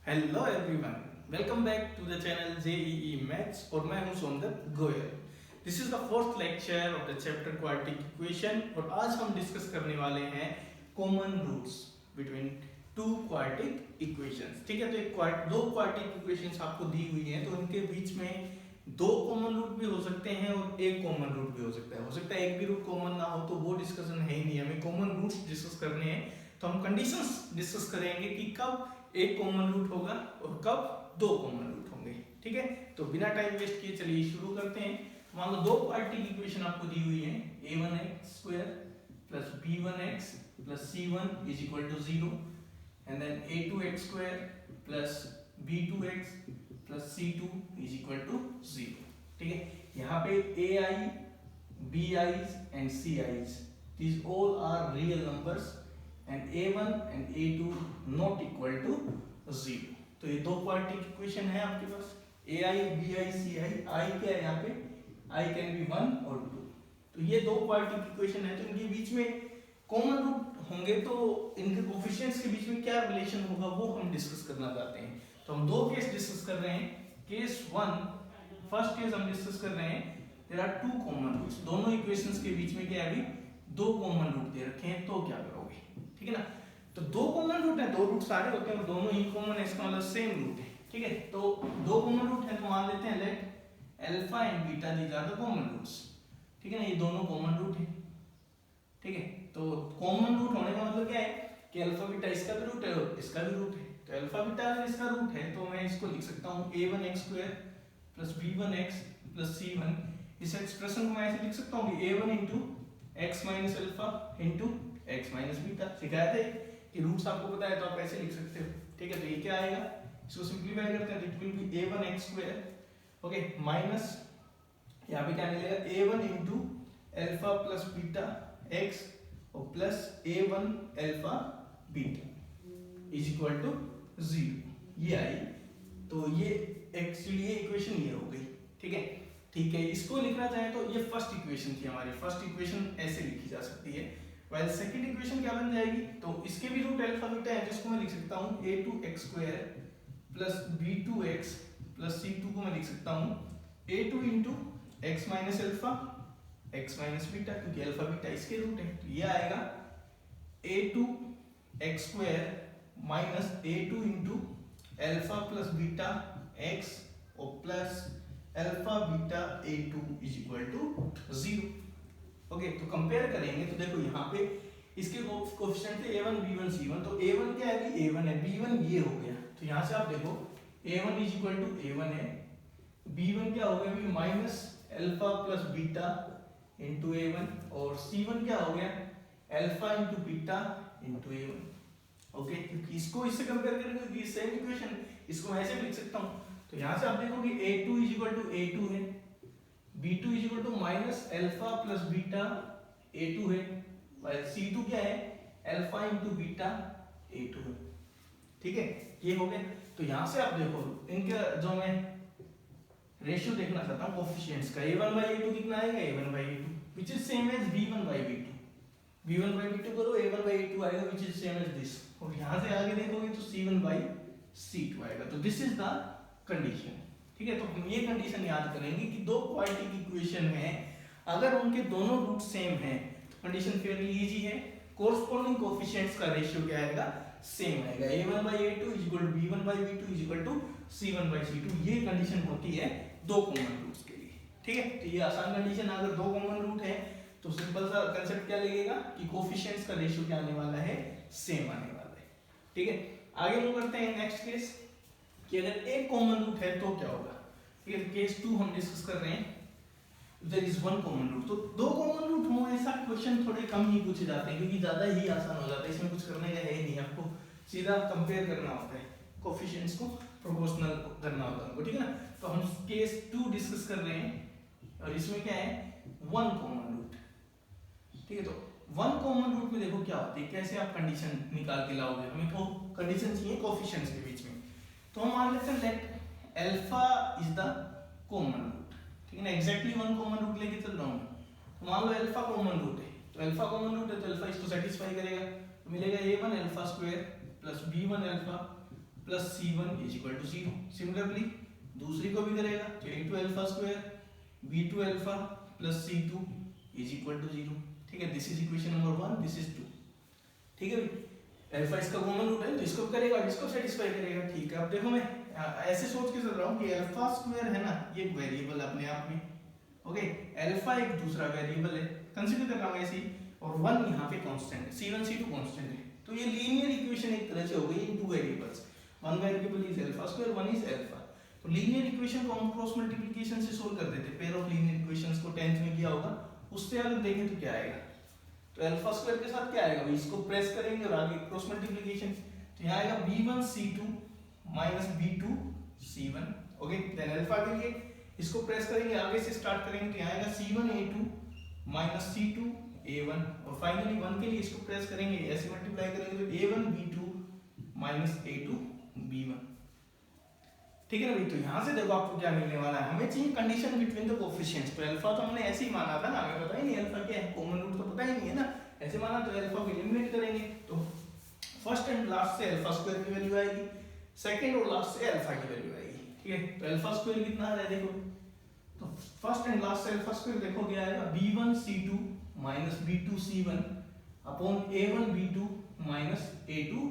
Hello everyone, welcome back to the channel JEE maths और मैं हूं Saundar Goyal. This is the fourth lecture of the chapter quadratic equation और आज हम discuss करने वाले हैं common roots between two quadratic equations. ठीक है, तो दो क्वाड्रेटिक इक्वेशंस आपको दी हुई हैं, तो उनके बीच में दो कॉमन रूट भी हो सकते हैं और एक कॉमन रूट भी हो सकता है एक भी रूट कॉमन ना हो, तो वो डिस्कशन है ही नहीं। हमें कॉमन रूट्स डिस्कस करने हैं, तो हम कंडीशंस डिस्कस करेंगे कि कब एक कॉमन रूट होगा और कब दो कॉमन रूट होंगे। ठीक है, तो बिना टाइम वेस्ट किए चलिए शुरू करते हैं। मान लो दो क्वाड्रेटिक इक्वेशन आपको दी हुई है, a1x² plus b1x plus c1 is equal to 0 and then a2x² plus b2x plus c2 is equal to 0। ठीक है, यहाँ पे ai, bi's and ci's these all are real numbers and a1 and a2 not equal to 0। तो ये दो quadratic equation है आपके पास, ai, bi, ci। i क्या है यहाँ पे, i कैन बी 1 और 2। तो ये दो क्वाड्रेटिक इक्वेशन है, तो इनके बीच में कॉमन रूट होंगे, तो इनके कोफिशिएंट्स के बीच में क्या रिलेशन होगा वो हम डिस्कस करना चाहते हैं। तो हम दो केस डिस्कस कर रहे हैं। केस 1, फर्स्ट केस हम डिस्कस कर रहे हैं, there are two common roots. दोनों इक्वेशंस के बीच में क्या है, अभी दो कॉमन रूट दे रखे हैं, तो क्या करोगे। ठीक है ना, तो दो कॉमन रूट है, दो रूट सारे होते हैं और दोनों ही कॉमन है, इसका मतलब सेम रूट है। ठीक है, तो दो कॉमन रूट है, तो मान लेते हैं let alpha and beta these are the common roots. ठीक है ना, ये दोनों कॉमन रूट है। ठीक है, तो कॉमन रूट होने का मतलब क्या है कि अल्फा बीटा इसका भी रूट है और इसका भी रूट है। तो अल्फा बीटा अगर इसका रूट है तो मैं इसको लिख सकता हूँ a1x² plus b1x plus c1। इस एक्सप्रेशन को मैं ऐसे लिख सकता हूँ कि a1 into x minus alpha into x minus beta. सिखाया था कि रूट्स आपको पता है तो आप ऐसे लिख सकते हो। ठीक है, तो ये क्या आएगा, इसको सिंपलीफाई करते हैं, it will be a1x², okay, minus यहाँ पे क्या मिलेगा a1 into alpha plus beta x और plus a1 alpha beta is equal to 0। ये आई, तो ये एक्चुअली ये इक्वेशन ये हो गई। ठीक है, ठीक है, इसको लिखना चाहे तो ये फर्स्ट इक्वेशन थी हमारी। फर्स्ट इक्वेशन ऐसे लिखी जा सकती है। वेल सेकंड इक्वेशन क्या बन जाएगी, तो इसके भी रूट अल्फा बीटा है, जिसको मैं लिख सकता हूँ a2x² plus b2x plus c2 को मैं लिख सकता हूँ a2 into x minus alpha x minus beta, क्योंकि अल्फा बीटा इसके रूट है। तो ये आएगा a2x² minus a2 into alpha plus beta x और plus alpha beta a2 is equal to 0। Okay, तो कंपेयर करेंगे तो देखो यहाँ पे इसके कोएफिशिएंट थे a1 b1 c1। तो a1 क्या है, अभी a1 है, b1 ये हो गया। तो यहाँ से आप देखो a1 is equal to a1 है, b1 क्या हो गया अभी minus alpha plus beta into a1 और c1 क्या हो गया alpha into beta into a1। Okay, क्योंकि इसको इससे कंपेयर करेंगे तो ये सेम इक्वेशन, इसको मैं ऐसे लिख सकता हूँ। तो यहाँ से आप देखो कि a2 is equal to a2 है, b2 is equal to minus alpha plus beta a2 है, और c2 क्या है अल्फा इंटू बीटा a2 है। ठीक है, ये हो गया। तो यहाँ से आप देखो इनका जो मैं रेशियो देखना चाहता हूँ कोएफिशिएंट्स का, a1/a2 कितना आएगा, a1/a2 which is same as b1/b2। b1/b2 करो a1/a2 आएगा which is same as this, और यहाँ से आगे देखोगे तो c1/c2 आएगा। तो दिस इज द कंडीशन। ठीक है, तो हम ये कंडीशन याद करेंगे कि दो क्वाड्रेटिक इक्वेशन है, अगर उनके दोनों रूट सेम हैं तो कंडीशन फेयरली इजी है। कोरस्पोंडिंग कोएफिशिएंट्स का रेशियो क्या आएगा, सेम आएगा। a1/a2 is equal to b1/b2 is equal to c1/c2। ये कंडीशन होती है दो कॉमन रूट्स के लिए। ठीक है, तो ये आसान कंडीशन, अगर दो कॉमन रूट है तो सिंपल सा कांसेप्ट क्या लगेगा कि कोएफिशिएंट्स का रेशियो क्या आने वाला है, सेम आने वाला है। ठीक है, आगे मूव करते हैं नेक्स्ट केस कि अगर एक कॉमन रूट है तो क्या होगा। ठीक है, केस 2 हम डिस्कस कर रहे हैं, there is one common root. तो दो कॉमन रूट हो ऐसा क्वेश्चन थोड़े कम ही पूछे जाते हैं, क्योंकि ज्यादा ही आसान हो जाता है, इसमें कुछ करने का है ही नहीं, आपको सीधा कंपेयर करना होता है, कोएफिशिएंट्स को प्रोपोर्शनल करना होता है हमको। ठीक है ना, तो हम केस 2 डिस्कस कर रहे हैं और इसमें क्या है, वन कॉमन रूट। ठीक है, तो वन कॉमन रूट में देखो क्या होती है, कैसे आप कंडीशन निकाल के लाओगे। हमें तो कंडीशन चाहिए कोएफिशिएंट्स के बीच में, तो हम मान लेते हैं let alpha is the common root. ठीक है ना, एग्जैक्टली वन कॉमन रूट लेके चल रहा हूं। तो मान लो अल्फा कॉमन रूट है, तो अल्फा कॉमन रूट है तो अल्फा इसको सेटिस्फाई करेगा, तो मिलेगा a1 alpha square plus b1 alpha plus C1 is equal to 0। Similarly दूसरी को भी करेगा तो A2 alpha square B2 alpha plus C2 is equal to 0। ठीक है, this is equation number 1, this is 2। ठीक है भाई, अल्फा इसका कॉमन रूट है तो इसको करेगा, इसको सेटिस्फाई करेगा। ठीक है, अब देखो मैं ऐसे सोच के चल रहा हूँ कि अल्फा स्क्वायर है ना, ये एक वेरिएबल अपने आप में, ओके, अल्फा एक दूसरा वेरिएबल है, कंसीडर कर रहा हूँ ऐसे, और 1 यहाँ पे कांस्टेंट है, C1 C2 कांस्टेंट है, तो ये लीनियर इक्वेशन एक तरह से हो गई in two variables. One variable is alpha square, one is alpha. तो लीनियर इक्वेशन को हम क्रॉस मल्टीप्लिकेशन से सोल्व कर देते, पेयर ऑफ लीनियर इक्वेशंस को 10th में किया होगा, उससे अगर देखें तो क्या आएगा, तो अल्फा स्क्वायर के साथ क्या आएगा भाई, इसको प्रेस करेंगे और आगे क्रॉस मल्टीप्लिकेशन, तो यहाँ आएगा b1 c2 minus b2 c1। Okay, then alpha के लिए इसको प्रेस करेंगे, आगे से स्टार्ट करेंगे, तो यहाँ आएगा c1 a2 minus c2 a1, और फाइनली 1 के लिए इसको प्रेस करेंगे, ऐसे मल्टीप्लाई करेंगे तो a1 b2 minus a2 b1। ठीक है ना भाई, तो यहाँ से देखो आपको क्या मिलने वाला है, हमें चाहिए कंडीशन बिटवीन द कोएफिशिएंट्स। तो अल्फा तो हमने ऐसे ही माना था ना, हमें पता ही नहीं अल्फा क्या है, कॉमन रूट तो पता ही नहीं है ना, ऐसे माना तो अल्फा को एलिमिनेट करेंगे, तो फर्स्ट एंड लास्ट से अल्फा स्क्वायर की वैल्यू आएगी, सेकंड और लास्ट से अल्फा की वैल्यू आएगी। ठीक है, तो अल्फा स्क्वायर कितना आ रहा है देखो, तो फर्स्ट एंड लास्ट से अल्फा स्क्वायर देखो क्या आएगा, b1 c2 minus b2 c1 upon a1 b2 minus a2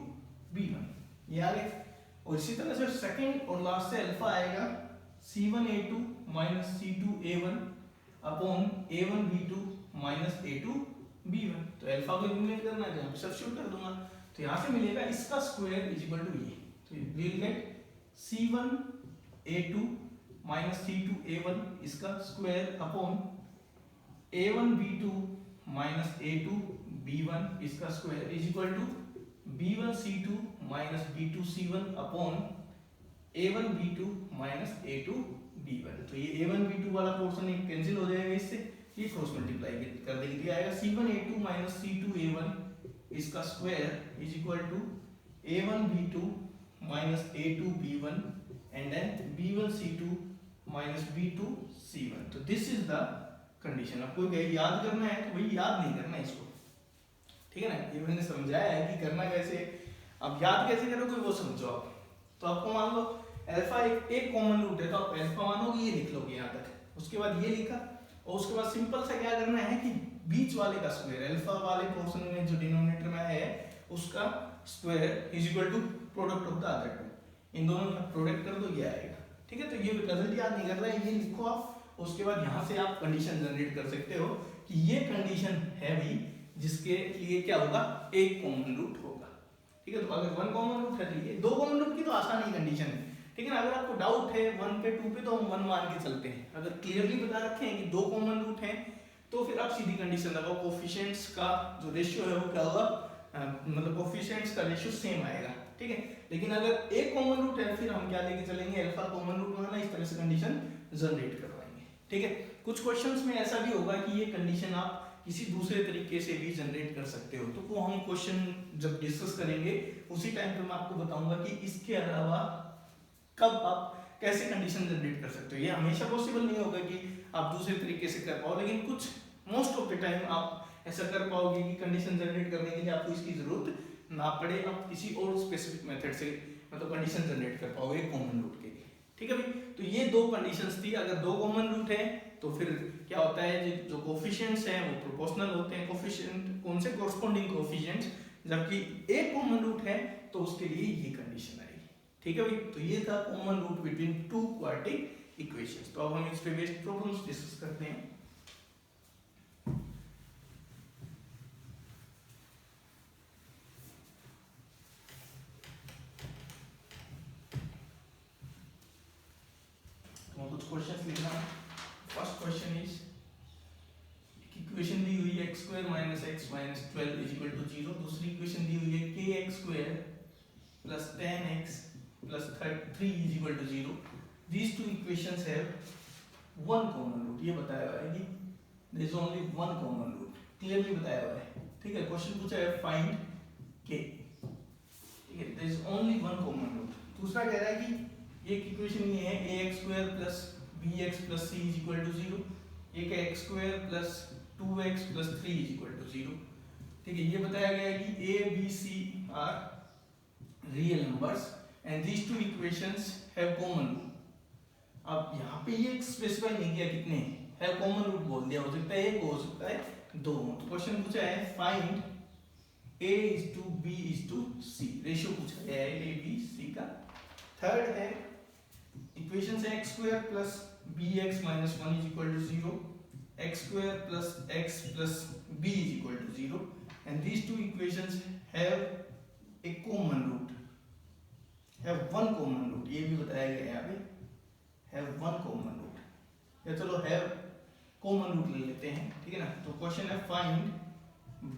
b1, ये आ गया। और इसी तरह से सेकंड और लास्ट से अल्फा आएगा c1 a2 minus c2 a1 upon a1 b2 minus a2 b1। तो अल्फा को एलिमिनेट करना है तो यहाँ पे सब्स्टिट्यूट कर दूंगा, तो यहाँ से मिलेगा इसका स्क्वायर इज इक्वल टू ये, तो we will get c1 a2 minus c2 a1 इसका square upon a1 b2 minus a2 b1 इसका square is equal to b1 c2 minus b2 c1 upon a1 b2 minus a2 b1। तो ये a1 b2 वाला portion एक cancel हो जाएगा इससे, ये क्रॉस मल्टीप्लाई कर देंगे, तो आएगा c1 a2 minus c2 a1 इसका square is equal to a1 b2 minus a2 b1 and then b1 c2 minus b2 c1। तो दिस इज द कंडीशन। आपको याद करना है तो वही याद नहीं करना इसको, ठीक है ना, ये मैंने समझाया है कि करना कैसे, अब याद कैसे करोगे वो समझो आप। तो आपको मान लो अल्फा एक कॉमन रूट है, तो आप अल्फा मानोगे, ये लिख लोगे यहाँ तक, उसके बाद ये लिखा, और उसके बाद सिंपल सा क्या करना है कि बीच वाले का स्क्वायर, अल्फा वाले पोर्शन में जो डिनोमिनेटर में है उसका square is equal to product of the other two, इन दोनों का प्रोडक्ट कर दो, ये आएगा। ठीक है, तो ये रिजल्ट याद नहीं कर रहा है, ये लिखो आप, उसके बाद यहाँ से आप कंडीशन जनरेट कर सकते हो कि ये कंडीशन है भी जिसके लिए क्या होगा, एक कॉमन रूट होगा। ठीक है, तो अगर वन कॉमन रूट है तो ये, दो कॉमन रूट की तो आसान ही कंडीशन है। ठीक है ना, अगर आपको डाउट है 1 पे 2 पे तो हम 1 मान के चलते हैं, अगर क्लियरली बता रखे हैं कि दो कॉमन रूट हैं तो फिर आप सीधी कंडीशन लगाओ, कोएफिशिएंट्स का जो रेशियो है वो क्या होगा, मतलब कोएफिशिएंट्स का रेशियो सेम आएगा। ठीक है, लेकिन अगर एक कॉमन रूट है फिर हम क्या लेके चलेंगे, अल्फा कॉमन रूट माना, इस तरह से कंडीशन जनरेट करवाएंगे। ठीक है, कुछ क्वेश्चंस में ऐसा भी होगा कि ये कंडीशन आप किसी दूसरे तरीके से भी जनरेट कर सकते हो, तो वो हम क्वेश्चन जब डिस्कस करेंगे उसी टाइम पे मैं आपको बताऊंगा कि इसके अलावा कब आप कैसे कंडीशन जनरेट कर सकते हो। ये हमेशा पॉसिबल नहीं होगा कि आप दूसरे तरीके से कर पाओ, लेकिन कुछ मोस्ट ऑफ द टाइम आप ऐसा कर पाओगे कि कंडीशन जनरेट करने के लिए आपको इसकी जरूरत ना पड़े, आप किसी और स्पेसिफिक मेथड से मतलब कंडीशन जनरेट कर पाओगे कॉमन रूट के लिए। ठीक है भाई, तो ये दो कंडीशंस थी। अगर दो कॉमन रूट है तो फिर क्या होता है, जो कोएफिशिएंट्स हैं वो प्रोपोर्शनल होते हैं, कोएफिशिएंट कौन से कॉरस्पॉन्डिंग कोएफिशिएंट्स, जबकि एक कॉमन रूट है तो उसके लिए ये कंडीशन आएगी। ठीक है भाई, तो ये था common root between two quadratic equations. तो अब हम इस पे बेस्ड प्रॉब्लम्स डिस्कस करते हैं। तो कुछ क्वेश्चंस लिखना है। फर्स्ट क्वेश्चन इज, इक्वेशन दी हुई है x square minus x minus 12 is equal to 0। दूसरी इक्वेशन दी हुई है kx square plus 10x plus 3 is equal to 0। These two equations have one common root. ये बताया हुआ है कि there is only one common root, clearly बताया हुआ है। ठीक है, क्वेश्चन पूछा है फाइंड k। ठीक है, there is only one common root. दूसरा कह रहा है कि एक इक्वेशन ये है ax square plus bx plus c is equal to 0। एक है x square plus 2x plus 3 is equal to 0। ठीक है, ये बताया गया है कि a b c are real numbers and these two equations have common root. अब यहाँ पे ये स्पेसिफाई नहीं किया कितने हैव कॉमन रूट बोल दिया, हो सकता है एक हो सकता है दो। तो क्वेश्चन पूछा है find a is to b is to c, ratio पूछा गया है a b c का। थर्ड है इक्वेशन है x square plus bx minus 1 is equal to 0, x square plus x plus b is equal to 0 and these two equations have a common root, have one common root, ये भी बताया गया है यहाँ पे have one common root, या चलो have common root ले लेते हैं, ठीक है ना। तो क्वेश्चन है फाइंड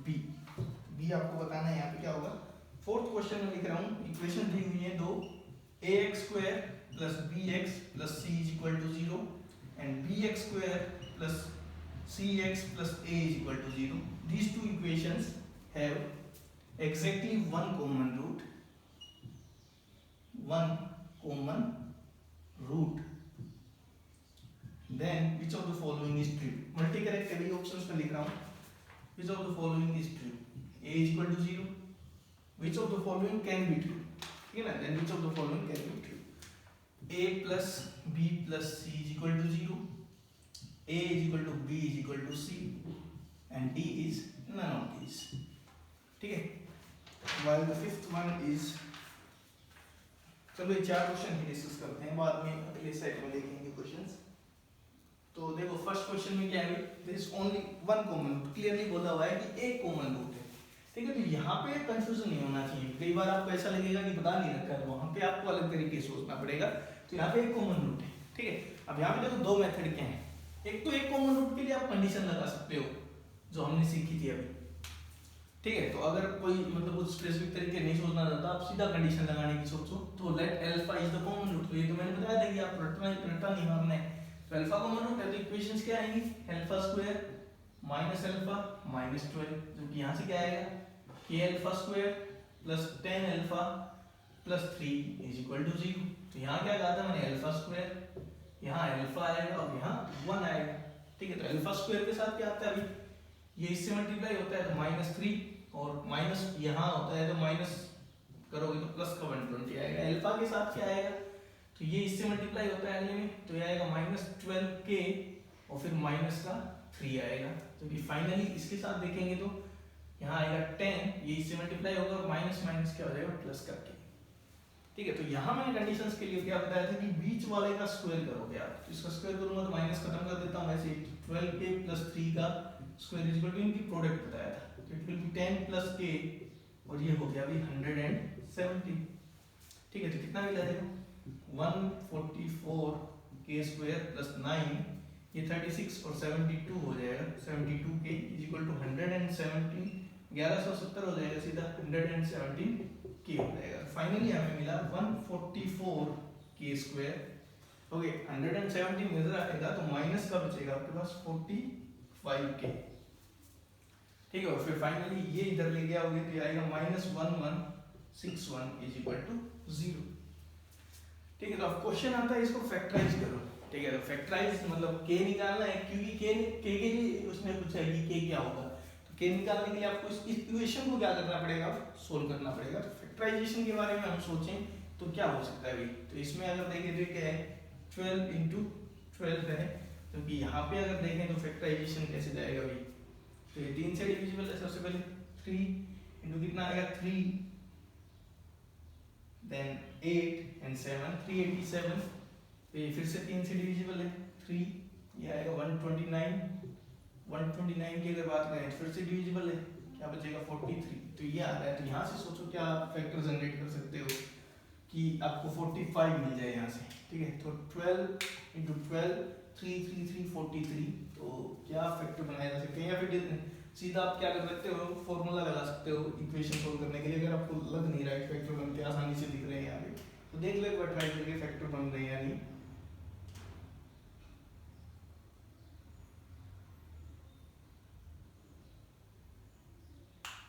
b, b आपको बताना है यहाँ पे क्या होगा। फोर्थ क्वेश्चन में लिख रहा हूँ इक्वेशन दी हुई है दो, ax square plus bx plus c is equal to 0 and bx square plus cx plus a is equal to 0। These two equations have exactly one common root, one common root, then which of the following is true? Multi correct है, options में लिख रहा हूँ which of the following is true? a is equal to 0, which of the following can be true, ठीक है ना, then which of the following can be true? a plus b plus c is equal to 0, a is equal to b is equal to c and d is none of these, ठीक है। while the fifth one is, चलो ये चार question ही discuss करते हैं, बाद में अगले सेट में देखेंगे क्वेश्चंस। तो देखो फर्स्ट क्वेश्चन में क्या है, there is only one common root, clearly बोला हुआ है कि एक कॉमन रूट है, ठीक है। तो यहाँ पे कंफ्यूजन नहीं होना चाहिए, कई बार आपको ऐसा लगेगा कि बता नहीं रखा है, वहाँ पे आपको अलग तरीके से सोचना पड़ेगा। तो यहाँ पे एक कॉमन रूट है, ठीक है। अब यहाँ पे देखो दो मेथड क्या है, एक तो एक कॉमन रूट के लिए आप कंडीशन लगा सकते हो जो हमने सीखी थी अभी, ठीक है। तो अगर कोई मतलब कुछ स्पेसिफिक तरीके नहीं सोचना चाहता, आप सीधा कंडीशन लगाने की सोचो, तो let alpha is the common root, तो ये तो मैंने बताया था कि आप रटना नहीं मारना है। तो अल्फा कॉमन रूट है तो इक्वेशंस क्या आएंगी, alpha square minus alpha minus 12, जो कि यहाँ से क्या आएगा कि alpha square plus 10 alpha plus 3 is equal to 0। तो यहाँ क्या कहा था मैंने, अल्फा स्क्वायर, यहाँ अल्फा आएगा और यहाँ 1 आएगा, ठीक है। तो अल्फा स्क्वायर के साथ क्या आता है, अभी ये इससे मल्टीप्लाई होता है तो माइनस 3 और माइनस यहाँ होता है तो माइनस करोगे तो प्लस का 120 आएगा। अल्फा के साथ क्या आएगा, तो ये इससे मल्टीप्लाई होता है अगले में, तो ये आएगा माइनस 12k और फिर माइनस का 3 आएगा। तो कि फाइनली इसके साथ देखेंगे तो यहाँ आएगा 10, ये इससे मल्टीप्लाई होगा और माइनस माइनस क्या हो जाएगा प्लस करके, ठीक है। तो यहाँ मैंने कंडीशंस के लिए क्या बताया था कि बीच वाले का स्क्वायर करोगे आप, तो इसका स्क्वायर करूंगा तो माइनस खत्म कर देता हूँ, ऐसे 12k प्लस 3 का स्क्वायर इज इक्वल टू इनकी प्रोडक्ट बताया था, तो it will B 10 plus k और ये हो गया अभी 170, ठीक है। तो कितना मिला देखो 144k स्क्वायर प्लस 9, ये 36 और 72 हो जाएगा, 72k इज इक्वल टू 117, 1170 हो जाएगा सीधा, 117k हो जाएगा। फाइनली हमें मिला 144k स्क्वायर, ओके 117 मिल रहा है तो माइनस का बचेगा आपके पास 45k, ठीक है। और फिर फाइनली ये इधर ले गया होगा तो ये आएगा -1161 इज इक्वल टू 0, ठीक है। तो अब क्वेश्चन आता है इसको फैक्टराइज करो, ठीक है। तो फैक्टराइज मतलब k निकालना है, क्योंकि k के लिए उसने पूछा है कि k क्या होगा, तो k निकालने के लिए आपको इस इक्वेशन को क्या करना पड़ेगा, सोल्व करना पड़ेगा। तो फैक्टराइजेशन के बारे में हम सोचें तो क्या हो सकता है अभी, तो इसमें अगर देखें तो क्या है 12 × 12 है, क्योंकि यहाँ पे अगर देखें तो फैक्टराइजेशन कैसे जाएगा अभी, तो ये 3 से डिविजिबल है। सबसे पहले 3 इंटू कितना आएगा 3, देन 8 and 7 387, तो ये फिर से 3 से डिविजिबल है 3, ये आएगा 129, 129 की अगर बात करें फिर से डिविजिबल है, क्या बचेगा 43, तो ये आ रहा है। तो यहाँ से सोचो क्या फैक्टर जनरेट कर सकते हो कि आपको 45 मिल जाए यहाँ से, ठीक है। तो 12 × 12 3 3 3 43, तो क्या फैक्टर बनाया जा सकते हैं, या फिर सीधा आप क्या कर सकते हो फॉर्मूला लगा सकते हो इक्वेशन सोल्व करने के लिए, अगर आपको लग नहीं रहा है फैक्टर बनते आसानी से दिख रहे हैं यहाँ पे, तो देख लो एक बार ट्राई करके फैक्टर बन रहे हैं या नहीं।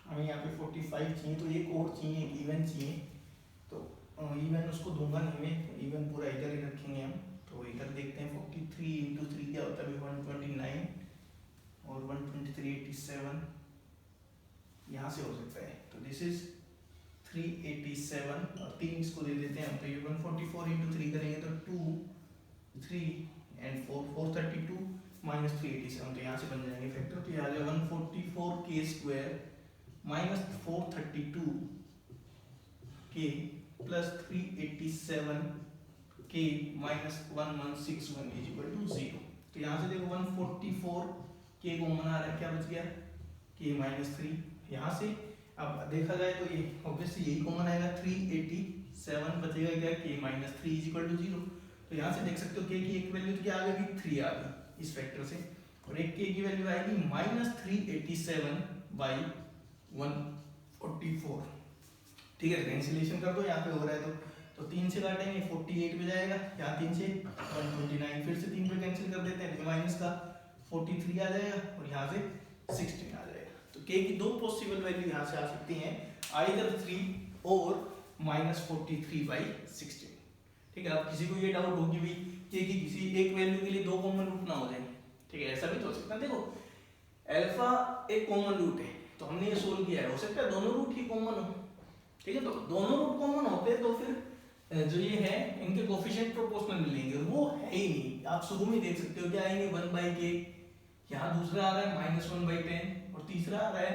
हमें यहाँ पे 45 चाहिए, तो एक और चाहिए, इवन चाहिए, तो इवन उसको दूंगा नहीं मैं, इवन पूरा इधर ही रखेंगे हम। तो इधर देखते हैं 43 × 3 क्या होता है, 129 और 123 87 यहाँ से हो सकता है, तो दिस इज 387 और 3 इसको दे देते हैं, तो ये 144 इंटू 3 करेंगे तो 2 3 एंड 4 432 माइनस 387, तो यहाँ से बन जाएंगे फैक्टर, तो ये आ जाएगा 144 के स्क्वायर माइनस 432 के प्लस 387 के माइनस 1161 इज इक्वल टू 0। तो यहाँ से देखो 144 के कॉमन आ रहा है, क्या बच गया के माइनस 3। यहाँ से अब देखा जाए तो ये ऑब्वियसली यही कॉमन आएगा, 387 बचेगा क्या के माइनस 3 इज इक्वल टू 0। तो यहाँ से देख सकते हो के की एक वैल्यू तो क्या आ गई 3 आ गई इस फैक्टर से, और एक के की वैल्यू आएगी माइनस 387 बाई 144। ठीक है, कैंसिलेशन कर दो, यहाँ पे हो रहा है तो 3 से काटेंगे 48 में जाएगा, यहाँ 3 से 129, फिर से 3 पे कैंसिल कर देते हैं, माइनस का 43 आ जाएगा और यहाँ से 16 आ जाएगा। तो के की दो पॉसिबल वैल्यू यहाँ से आ सकती हैं, आइदर 3 और माइनस 43/16। ठीक है, अब किसी को ये डाउट होगी भी के की किसी एक वैल्यू के लिए दो कॉमन रूट ना हो जाए, ठीक है, ऐसा भी तो हो सकता है। देखो अल्फा एक कॉमन रूट है, तो हमने ये सोल्व किया है, हो सकता है दोनों रूट ही कॉमन हो, ठीक है, तो दोनों रूट कॉमन होते तो फिर जो ये है इनके कोफिशिएंट प्रोपोर्शनल मिलेंगे, वो है ही नहीं। आप शुरू में देख सकते हो क्या आएंगे 1/k, यहाँ दूसरा आ रहा है -1/10 और तीसरा आ रहा है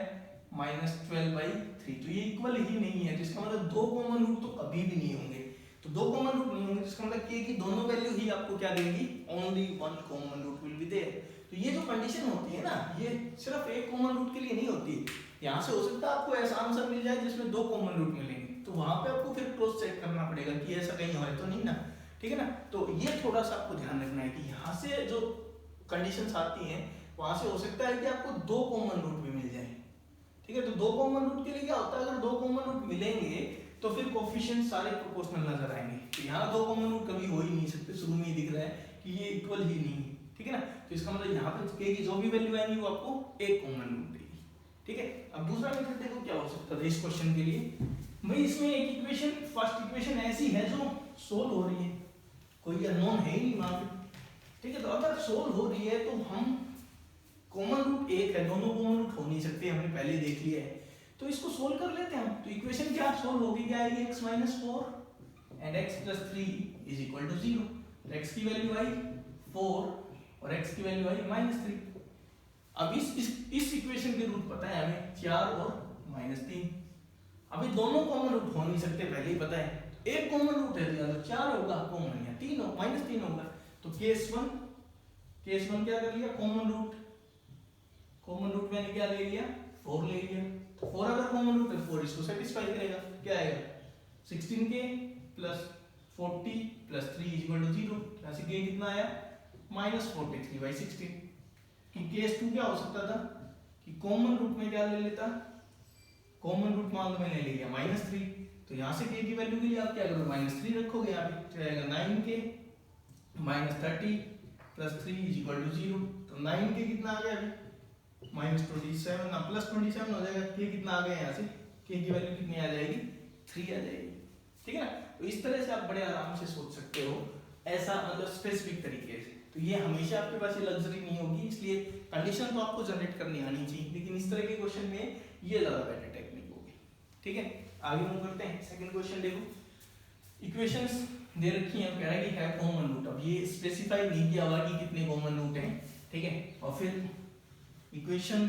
-12/3, तो ये इक्वल ही नहीं है, जिसका मतलब दो कॉमन रूट तो कभी भी नहीं होंगे। तो दो कॉमन रूट नहीं होंगे जिसका मतलब k की दोनों वैल्यू ही आपको क्या देंगी, only one common root will be there. तो ये जो कंडीशन होती है ना, ये सिर्फ एक कॉमन रूट के लिए नहीं होती। यहाँ से हो सकता है आपको ऐसा आंसर मिल जाए जिसमें दो कॉमन रूट मिलेंगे, तो वहां पे आपको फिर क्रॉस चेक करना पड़ेगा कि ऐसा कहीं है तो नहीं ना, ठीक है ना। तो ये थोड़ा सा आपको ध्यान रखना है कि यहाँ से जो कंडीशंस आती हैं वहां से हो सकता है कि आपको दो कॉमन रूट भी मिल जाए, ठीक है। तो दो कॉमन रूट के लिए क्या होता है, अगर दो कॉमन रूट मिलेंगे तो फिर कोफिशिएंट सारे प्रोपोर्शनल नजर आएंगे। तो यहाँ दो कॉमन रूट कभी हो ही नहीं सकते, शुरू में ही दिख रहा है कि ये इक्वल ही नहीं है, ठीक है ना। तो इसका मतलब यहाँ पे k की जो भी वैल्यू आएगी वो आपको एक कॉमन रूट देगी, ठीक है। अब दूसरा मेथड देखो क्या हो सकता है इस क्वेश्चन के लिए। भाई इसमें एक इक्वेशन, फर्स्ट इक्वेशन ऐसी है जो सोल्व हो रही है, कोई अननोन है ही नहीं वहां पे, ठीक है। तो अगर सोल्व हो रही है तो हम कॉमन रूट एक है, दोनों कॉमन रूट हो नहीं सकते, हमने पहले देख लिया है, तो इसको सोल्व कर लेते हैं हम। तो इक्वेशन क्या सोल्व होगी, क्या आएगी x - 4 and x + 3 is equal to 0। तो x की वैल्यू आई 4 और x की वैल्यू आई -3। अब इस इक्वेशन के रूट पता है हमें 4 और -3। अभी दोनों कॉमन रूट हो नहीं सकते, पहले ही पता है। एक कॉमन रूट है तो या तो 4 होगा कॉमन, या 3 हो -3 होगा। तो केस 1 क्या कर लिया, कॉमन रूट मैंने क्या ले लिया, 4 ले लिया। तो 4 अगर कॉमन रूट है 4 इसको सेटिस्फाई करेगा, क्या आएगा 16k + 40 + 3 = 0। यहाँ से k कितना आया -43/16। कि केस 2 क्या हो सकता था कि कॉमन रूट में क्या ले लेता, कॉमन रूट मान लो मैंने ले लिया -3, तो यहाँ से k की वैल्यू के लिए आप क्या करोगे -3 रखोगे, यहाँ पे तो आएगा 9k -30 + 3 = 0। तो 9k कितना आ गया अभी -27 ना +27 हो जाएगा, k कितना आ गया यहाँ से, k की वैल्यू कितनी आ जाएगी 3 आ जाएगी, ठीक है ना। तो इस तरह से आप बड़े आराम से सोच सकते हो, ऐसा मतलब स्पेसिफिक तरीके से। तो ये हमेशा आपके पास ये लग्जरी नहीं होगी, इसलिए कंडीशन तो आपको जनरेट करनी आनी चाहिए, लेकिन इस तरह के क्वेश्चन में ये ज्यादा बेटर टेक्निक होगी, ठीक है। आगे मूव करते हैं, सेकंड क्वेश्चन देखो। इक्वेशंस दे रखी हैं, कह रहा है कि है कॉमन रूट। अब ये स्पेसिफाई नहीं किया हुआ कि कितने कॉमन रूट हैं, ठीक है। और फिर इक्वेशन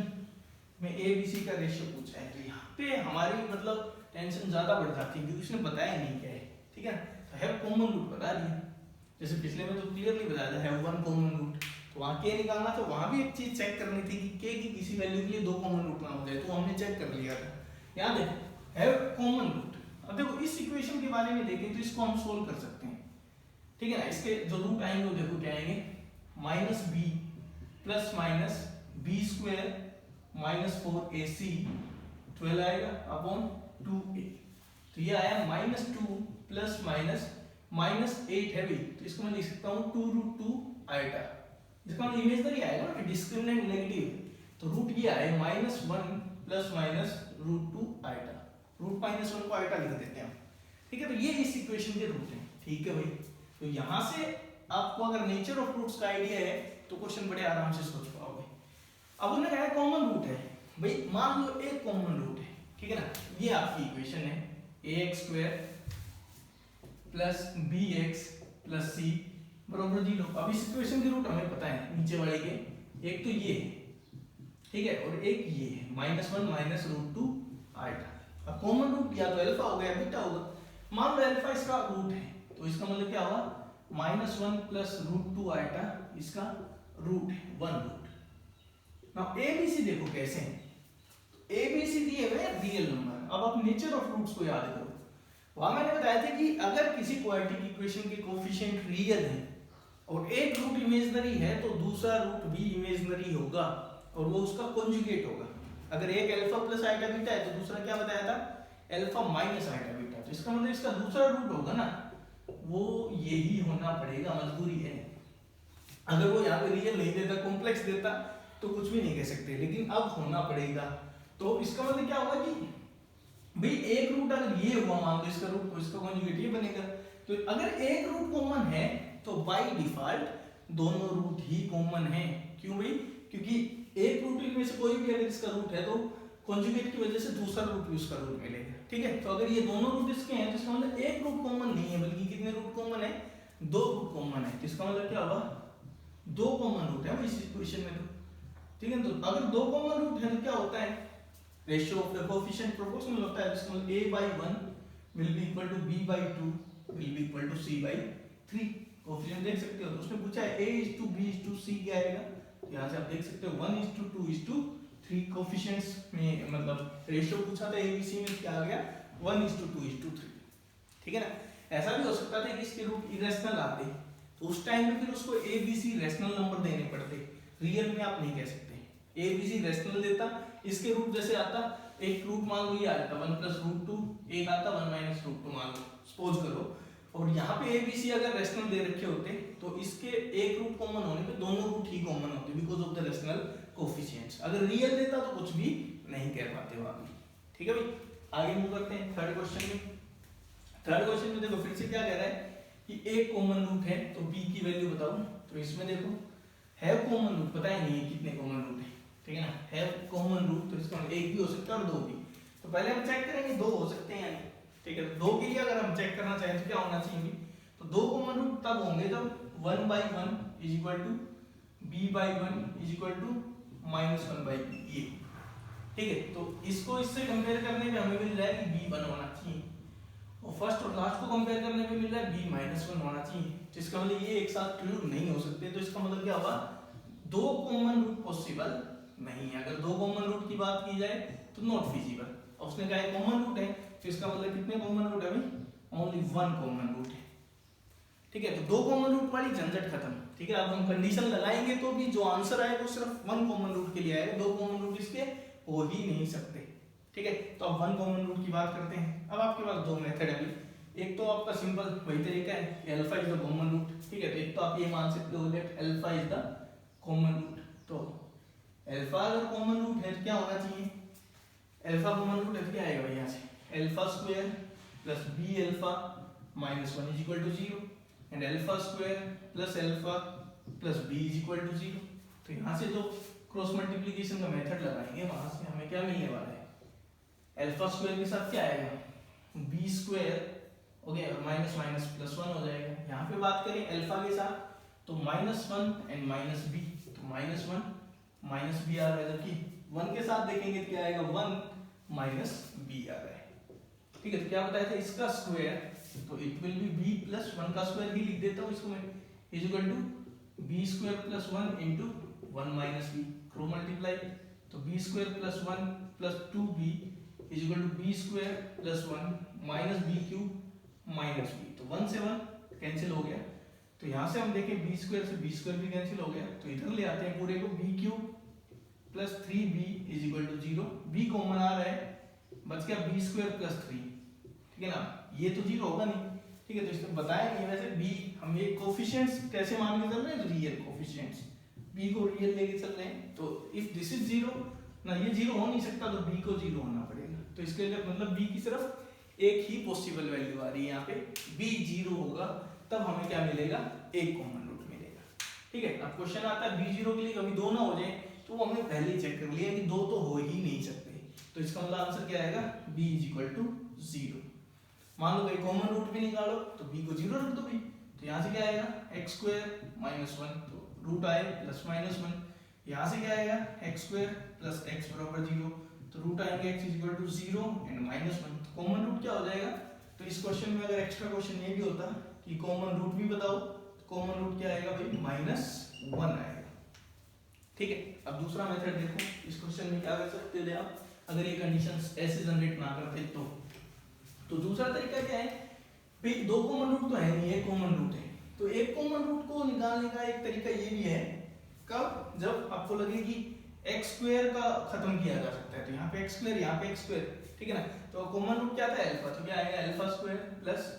में a b c का रेशियो पूछा है, तो यहाँ पे हमारी मतलब टेंशन ज्यादा बढ़ जाती है क्योंकि उसने बताया नहीं क्या है, ठीक है। तो हैव कॉमन रूट बता दिया, जैसे पिछले में तो क्लियरली बताया था हैव वन कॉमन रूट, तो वहाँ k निकालना, तो वहाँ भी एक चीज चेक करनी थी कि k की किसी वैल्यू के लिए दो कॉमन रूट ना हो जाए, तो हमने चेक कर लिया था। याद है हैव कॉमन रूट। अब देखो इस इक्वेशन के बारे में देखें तो इसको हम सोल्व कर सकते हैं, ठीक है ना। इसके जो रूट आएंगे वो देखो क्या आएंगे, -b ± b² -4ac 12 आएगा अपॉन 2a। तो ये आया -2 ± -8 है भी, तो इसको मैं लिख सकता हूँ 2√2 आएगा, जिसका मतलब इमेजनरी आएगा ना, डिस्क्रिमिनेंट नेगेटिव। तो रूट ये आए -1 ± √2 आएगा, √-1 को आएगा लिख देते हैं, ठीक है। तो ये इस इक्वेशन के रूट हैं, ठीक है भाई। तो यहाँ से आपको अगर नेचर ऑफ रूट्स का आइडिया है तो क्वेश्चन बड़े आराम से सोच पाओगे। अब उन्होंने कहा कॉमन रूट है, भाई मान लो एक कॉमन रूट है, ठीक है ना। ये आपकी इक्वेशन है, ax square plus bx plus c बराबर 0। अब इस इक्वेशन के रूट हमें पता है नीचे वाले के, एक तो ये है, ठीक है, और एक ये है -1 माइनस रूट 2 आइटा। अब कॉमन रूट या तो अल्फा होगा या बीटा होगा। मान लो अल्फा इसका रूट है तो इसका मतलब क्या होगा, -1 प्लस रूट 2 आइटा इसका रूट है, 1 रूट। नाउ ए बी सी देखो कैसे हैं, ए बी सी दिए हुए रियल नंबर। अब आप नेचर ऑफ रूट्स को याद करो। वहां मैंने बताया था कि अगर किसी क्वाड्रेटिक इक्वेशन के कोफिशिएंट रियल है और एक रूट इमेजिनरी है तो दूसरा रूट भी इमेजिनरी होगा और वो उसका कॉन्जुगेट होगा। अगर एक अल्फा प्लस आइटा बीटा है तो दूसरा क्या बताया था, अल्फा माइनस आइटा बीटा। तो इसका मतलब इसका दूसरा रूट होगा ना, वो यही होना पड़ेगा, मजबूरी है। अगर वो यहाँ पे रियल नहीं देता, कॉम्प्लेक्स देता तो कुछ भी नहीं कह सकते, लेकिन अब होना पड़ेगा। तो इसका मतलब क्या होगा कि भाई एक रूट अगर ये हुआ, मान लो इसका रूट, तो इसका कॉन्जुगेट ये बनेगा। तो अगर एक रूट कॉमन है तो बाय डिफॉल्ट दोनों रूट ही कॉमन है। क्यों भाई, क्योंकि एक रूट में से कोई भी अगर इसका रूट है तो कॉन्जुगेट की वजह से दूसरा रूट भी उसका रूट मिलेगा, ठीक है। तो अगर ये दोनों रूट इसके हैं तो इसका मतलब एक रूट कॉमन नहीं है, बल्कि कितने रूट कॉमन है, 2 रूट कॉमन है। तो इसका मतलब क्या होगा, 2 कॉमन रूट है इस इक्वेशन में, तो ठीक है। तो अगर 2 कॉमन रूट है तो क्या होता है, ratio of the coefficient proportional होता है। इसका मतलब a/1 will be equal to b/2 will be equal to c/3। Coefficient देख सकते हो, तो उसने पूछा है a:b:c क्या आएगा, यहाँ से आप देख सकते हो 1:2:3 कोएफिशिएंट्स में, मतलब रेशियो पूछा था abc में, क्या आ गया 1:2:3, ठीक है ना। ऐसा भी हो सकता था कि इसके रूट इरेशनल आते तो उस टाइम में फिर उसको abc रैशनल नंबर देने पड़ते, रियल में आप नहीं कह सकते। abc रैशनल देता, इसके रूट जैसे आता, एक रूट मान लो ये आ जाता 1 + √2, एक आता 1 - √2 मान लो, सपोज करो। और यहाँ पे abc अगर रैशनल दे रखे होते तो इसके एक रूट कॉमन होने पे दोनों रूट ही कॉमन होते, because of the rational coefficients. अगर रियल देता तो कुछ भी नहीं कह पाते वहां भी, ठीक है भाई। आगे मूव करते हैं थर्ड क्वेश्चन में। थर्ड क्वेश्चन में देखो फिर से क्या कह रहा है कि एक कॉमन रूट है तो b की वैल्यू बताओ। तो इसमें देखो हैव कॉमन रूट पता ही नहीं है कितने कॉमन रूट है, ठीक है ना। हैव कॉमन रूट तो इसका एक भी हो सकता है और 2 भी। तो पहले हम चेक करेंगे 2 हो सकते हैं यानी, ठीक है। 2 के लिए अगर हम चेक करना चाहें तो क्या होना चाहिए, तो 2 कॉमन रूट तब होंगे जब 1/1 = b/1 = -1/b, ये, ठीक है। तो इसको इससे कंपेयर करने पे हमें मिल रहा है कि b1 होना चाहिए, और फर्स्ट और लास्ट को कंपेयर करने पे मिल रहा है b-1 होना चाहिए। तो इसका मतलब ये एक साथ ट्रू नहीं हो सकते। तो इसका मतलब क्या होगा, 2 कॉमन रूट पॉसिबल नहीं है। अगर 2 कॉमन रूट की बात की जाए तो नॉट फिजिबल। और उसने कहा कॉमन रूट है तो इसका मतलब कितने कॉमन रूट है भाई, ओनली 1 कॉमन रूट है, ठीक है। तो 2 कॉमन रूट वाली झंझट खत्म, ठीक है। अब हम कंडीशन लगाएंगे तो भी जो आंसर आएगा वो सिर्फ 1 कॉमन रूट के लिए आएगा, 2 कॉमन रूट इसके हो ही नहीं सकते, ठीक है। तो अब 1 कॉमन रूट की बात करते हैं। अब आपके पास 2 मेथड है अभी। एक तो आपका सिंपल वही तरीका है कि alpha is the common root, ठीक है। तो एक तो आप ये मान सकते हो that alpha is the common root. तो अल्फा अगर कॉमन रूट है तो क्या होना चाहिए, अल्फा कॉमन रूट है तो क्या आएगा भाई, यहाँ से alpha square plus b alpha -1 = 0 एंड alpha square plus alpha plus b = 0। तो यहाँ से जो क्रॉस मल्टीप्लिकेशन का मेथड लगाएंगे वहां से हमें क्या मिलने वाला है, अल्फा स्क्वायर के साथ क्या आएगा b स्क्वायर, ओके, और माइनस माइनस प्लस 1 हो जाएगा। यहाँ पे बात करें अल्फा के साथ तो -1 एंड -b, तो -1 -b आ रहा है, जबकि 1 के साथ देखेंगे तो क्या आएगा 1 - b आ रहा है, ठीक है। तो क्या बताया था इसका स्क्वायर, तो इट विल बी b + 1 का स्क्वायर ही लिख देता हूँ इसको मैं, = b² + 1 * 1 - b, क्रॉस मल्टीप्लाई, तो b² + 1 + 2b = b² + 1 - b³ - b। तो 1 से 1 कैंसिल हो गया। तो यहाँ से हम देखें b² से b² भी कैंसिल हो गया। तो इधर ले आते हैं पूरे को, b³ + 3b = 0, b कॉमन आ रहा है, बच गया b² + 3, ठीक है ना। ये तो 0 होगा नहीं, ठीक है। तो इसमें बताया नहीं वैसे b, हम ये कोएफिशिएंट्स कैसे मान के चल रहे हैं, रियल कोएफिशिएंट्स, b को रियल लेके चल रहे हैं। तो इफ दिस इज 0 ना, ये 0 हो नहीं सकता, तो b को 0 होना पड़ेगा। तो इसके लिए मतलब b की सिर्फ एक ही पॉसिबल वैल्यू आ रही है यहाँ पे, b 0 होगा तब हमें क्या मिलेगा, एक कॉमन रूट मिलेगा, ठीक है। अब क्वेश्चन आता है b 0 के लिए कभी 2 ना हो जाए, तो हमने पहले ही चेक कर लिया कि 2 तो हो ही नहीं सकते। तो इसका मतलब आंसर क्या आएगा, b = 0। मान लो भाई कॉमन रूट भी निकालो तो b को 0 रख दो भी, तो यहाँ से क्या आएगा x स्क्वायर माइनस 1, तो रूट आए प्लस माइनस 1। यहाँ से क्या आएगा x स्क्वायर प्लस x बराबर 0, तो रूट आएंगे x equal to 0 and minus 1। तो कॉमन रूट क्या हो जाएगा, तो इस क्वेश्चन में अगर एक्स्ट्रा क्वेश्चन ये भी होता कि कॉमन रूट भी बताओ, तो कॉमन रूट क्या आएगा भाई -1 आएगा। ठीक है, अब दूसरा मेथड देखो, इस क्वेश्चन में क्या कर सकते थे आप, अगर ये कंडीशंस ऐसे जनरेट ना करते तो दूसरा तरीका क्या है भाई, दो कॉमन रूट तो है नहीं, एक कॉमन रूट है, तो एक कॉमन रूट को निकालने का एक तरीका ये भी है, कब, जब आपको लगे कि एक्स स्क्वायर का खत्म किया जा सकता है, तो यहाँ पे एक्स स्क्वायर, यहाँ पे एक्स स्क्वायर, ठीक है ना, तो कॉमन रूट क्या था अल्फा, तो क्या आएगा alpha square plus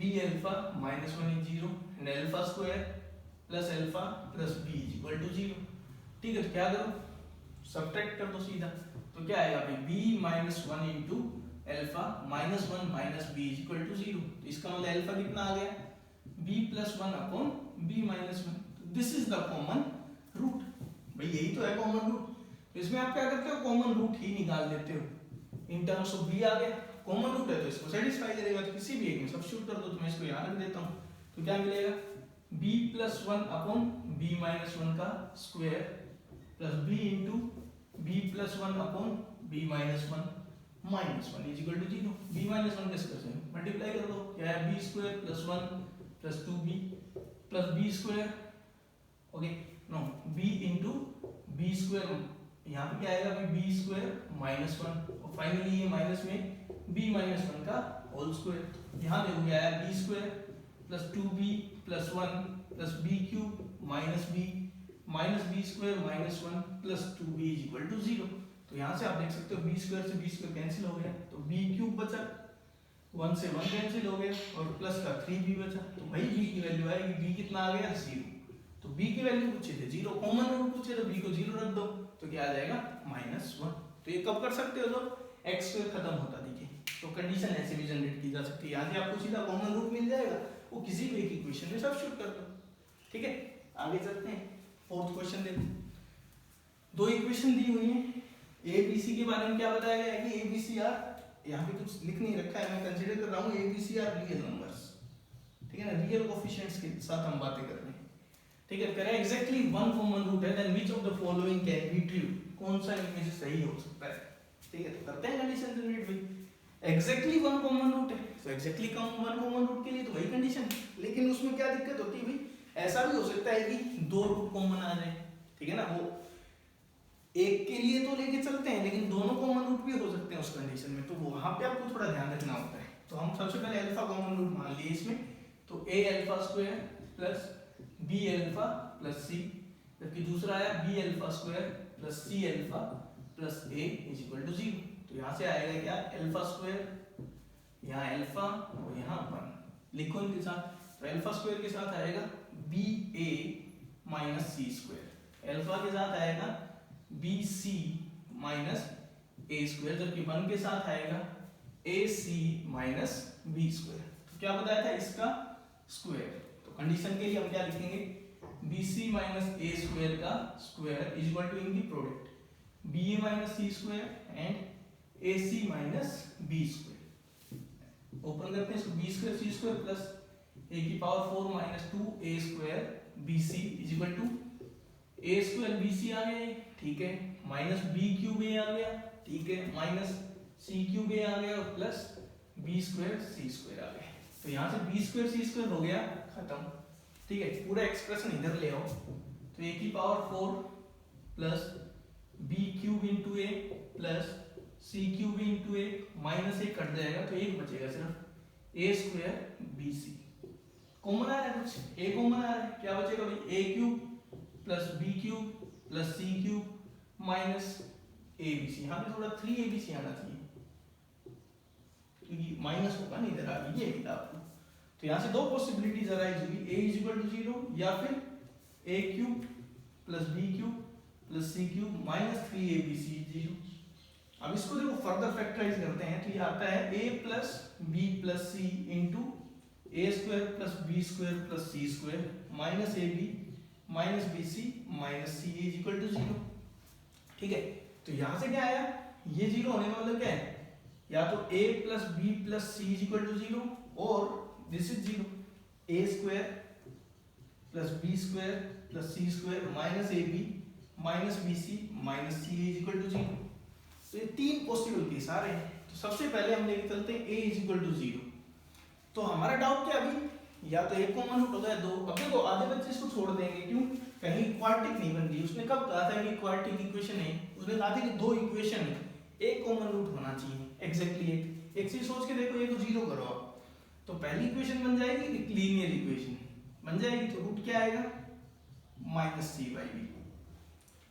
b alpha minus 1 is 0 एंड alpha square plus alpha plus b is equal to 0। ठीक है, तो क्या करो, सब्ट्रैक्ट कर दो सीधा, तो क्या आएगा भाई b minus 1 into alpha minus 1 minus b is equal to 0। तो इसका मतलब अल्फा कितना आ गया, b plus 1 upon b minus 1। This is the common root, भाई यही तो है कॉमन रूट। तो इसमें आप क्या करते हो, कॉमन रूट ही निकाल देते हो, इन टर्म्स ऑफ b आ गया, कॉमन रूट है तो इसको सेटिस्फाई करेगा, तो किसी भी एक में सब्स्टिट्यूट कर दो, तो मैं इसको यहाँ रख देता हूँ, तो क्या मिलेगा b plus 1 upon b minus 1 का square plus b into b plus 1 upon b minus 1 minus 1 is equal to 0। b minus 1 कैसे करते हैं, मल्टीप्लाई कर दो, क्या है b square plus 1 plus 2b plus b square, okay no b into b square, यहाँ पे क्या आएगा भाई b स्क्वायर माइनस 1, और फाइनली ये माइनस में b माइनस 1 का होल स्क्वायर, यहाँ देखो क्या आया b square plus 2b plus 1 plus b cube minus b square minus 1 plus 2b is equal to 0। तो यहाँ से आप देख सकते हो b स्क्वायर से b स्क्वायर कैंसिल हो गया, तो b क्यूब बचा, 1 से 1 कैंसिल हो गया और प्लस का 3b बचा, तो भाई b की वैल्यू आएगी, b कितना आ गया 0, तो b की वैल्यू पूछे थे 0, कॉमन रूट पूछे तो b को 0 रख दो, तो क्या आ जाएगा -1। तो ये कब कर सकते हो, जब x स्क्वायर खत्म होता दिखे, तो कंडीशन ऐसे भी जनरेट की जा सकती है, यहाँ से आपको सीधा कॉमन रूट मिल जाएगा, वो किसी भी एक इक्वेशन में सब्स्टिट्यूट कर दो। ठीक है, आगे चलते हैं, फोर्थ क्वेश्चन देखो, दो इक्वेशन दी हुई है, ए बी सी के बारे में क्या बताया गया है कि ए बी सी आर, यहाँ पे कुछ लिख नहीं रखा है, मैं कंसीडर कर रहा हूँ A B C are real numbers, ठीक है ना, रियल कोफिशिएंट्स के साथ हम बातें कर रहे हैं। ठीक है, करें एग्जैक्टली वन कॉमन रूट है, then which of the following can be true, कौन सा इनमें से सही हो सकता है। ठीक है, तो करते हैं कंडीशन जनरेट भाई, एग्जैक्टली वन कॉमन रूट है, तो एग्जैक्टली वन कॉमन रूट के लिए तो वही कंडीशन, लेकिन उसमें क्या दिक्कत होती है भाई, ऐसा भी हो सकता है कि दो रूट कॉमन आ जाए, ठीक है ना, वो एक के लिए तो लेके चलते हैं, लेकिन दोनों कॉमन रूट भी हो सकते हैं उस कंडीशन में, तो वहां पे आपको थोड़ा ध्यान रखना होता है। तो हम सबसे पहले अल्फा कॉमन रूट मान लिए इसमें, तो a alpha square plus b alpha plus c, जबकि दूसरा आया b alpha square plus c alpha plus a is equal to 0। तो यहाँ से आएगा क्या, अल्फा स्क्वायर, यहाँ अल्फा और यहाँ 1 लिखो इनके साथ, तो अल्फा स्क्वायर के साथ आएगा ba माइनस सी स्क्वायर, अल्फा के साथ आएगा bc माइनस a स्क्वायर, जबकि 1 के साथ आएगा ac माइनस b स्क्वायर। तो क्या बताया था, इसका स्क्वायर, तो कंडीशन के लिए हम क्या लिखेंगे, bc माइनस a स्क्वायर का स्क्वायर इज इक्वल टू इनकी product ba minus c square and ac minus b square. Open करते हैं इसको, b square c square plus a की power 4 minus 2a square bc is equal to a square bc आ गया, ठीक है, minus b cube a आ गया, ठीक है, माइनस c क्यूब a आ गया और plus b square c square आ गया। तो यहाँ से b स्क्वायर c स्क्वायर हो गया खत्म, ठीक है, पूरा एक्सप्रेशन इधर ले आओ, तो a की power 4 plus b cube into a plus c cube into a minus एक कट जाएगा, तो एक बचेगा सिर्फ a स्क्वायर bc, कॉमन आ रहा है कुछ, a कॉमन आ रहा है, क्या बचेगा भाई, a cube plus b cube plus c cube minus abc, यहाँ पे थोड़ा 3abc आना चाहिए क्योंकि माइनस होगा नहीं, इधर आ गई ये मिला आपको। तो यहाँ से दो पॉसिबिलिटीज अराइज हुई, a इज इक्वल टू 0 या फिर a cube plus b cube plus c cube minus 3abc 0। अब इसको देखो फर्दर फैक्टराइज करते हैं, तो ये आता है a plus b plus c into a square plus b square plus c square minus ab minus bc minus c is equal to 0। ठीक है, तो यहाँ से क्या आया, ये 0 होने का मतलब क्या है, या तो a plus B plus c is equal to 0 और this is 0, a square plus b square plus c square minus a b minus b c minus c is equal to 0। तो ये तीन पॉसिबल केस आ रहे हैं। तो सबसे पहले हम लेके चलते हैं a इज इक्वल टू 0। तो हमारा डाउट क्या अभी, या तो एक कॉमन रूट होगा या दो। अब देखो आधे बच्चे इसको छोड़ देंगे, क्यों, कहीं क्वाड्रेटिक नहीं बन रही। उसने कब कहा था कि क्वाड्रेटिक इक्वेशन है, उसने कहा था कि दो इक्वेशन है, एक कॉमन रूट होना चाहिए एग्जैक्टली एक चीज सोच के देखो, ये तो 0 करो आप, तो पहली इक्वेशन बन जाएगी लीनियर इक्वेशन बन जाएगी। तो रूट क्या आएगा, माइनस सी बाई बी।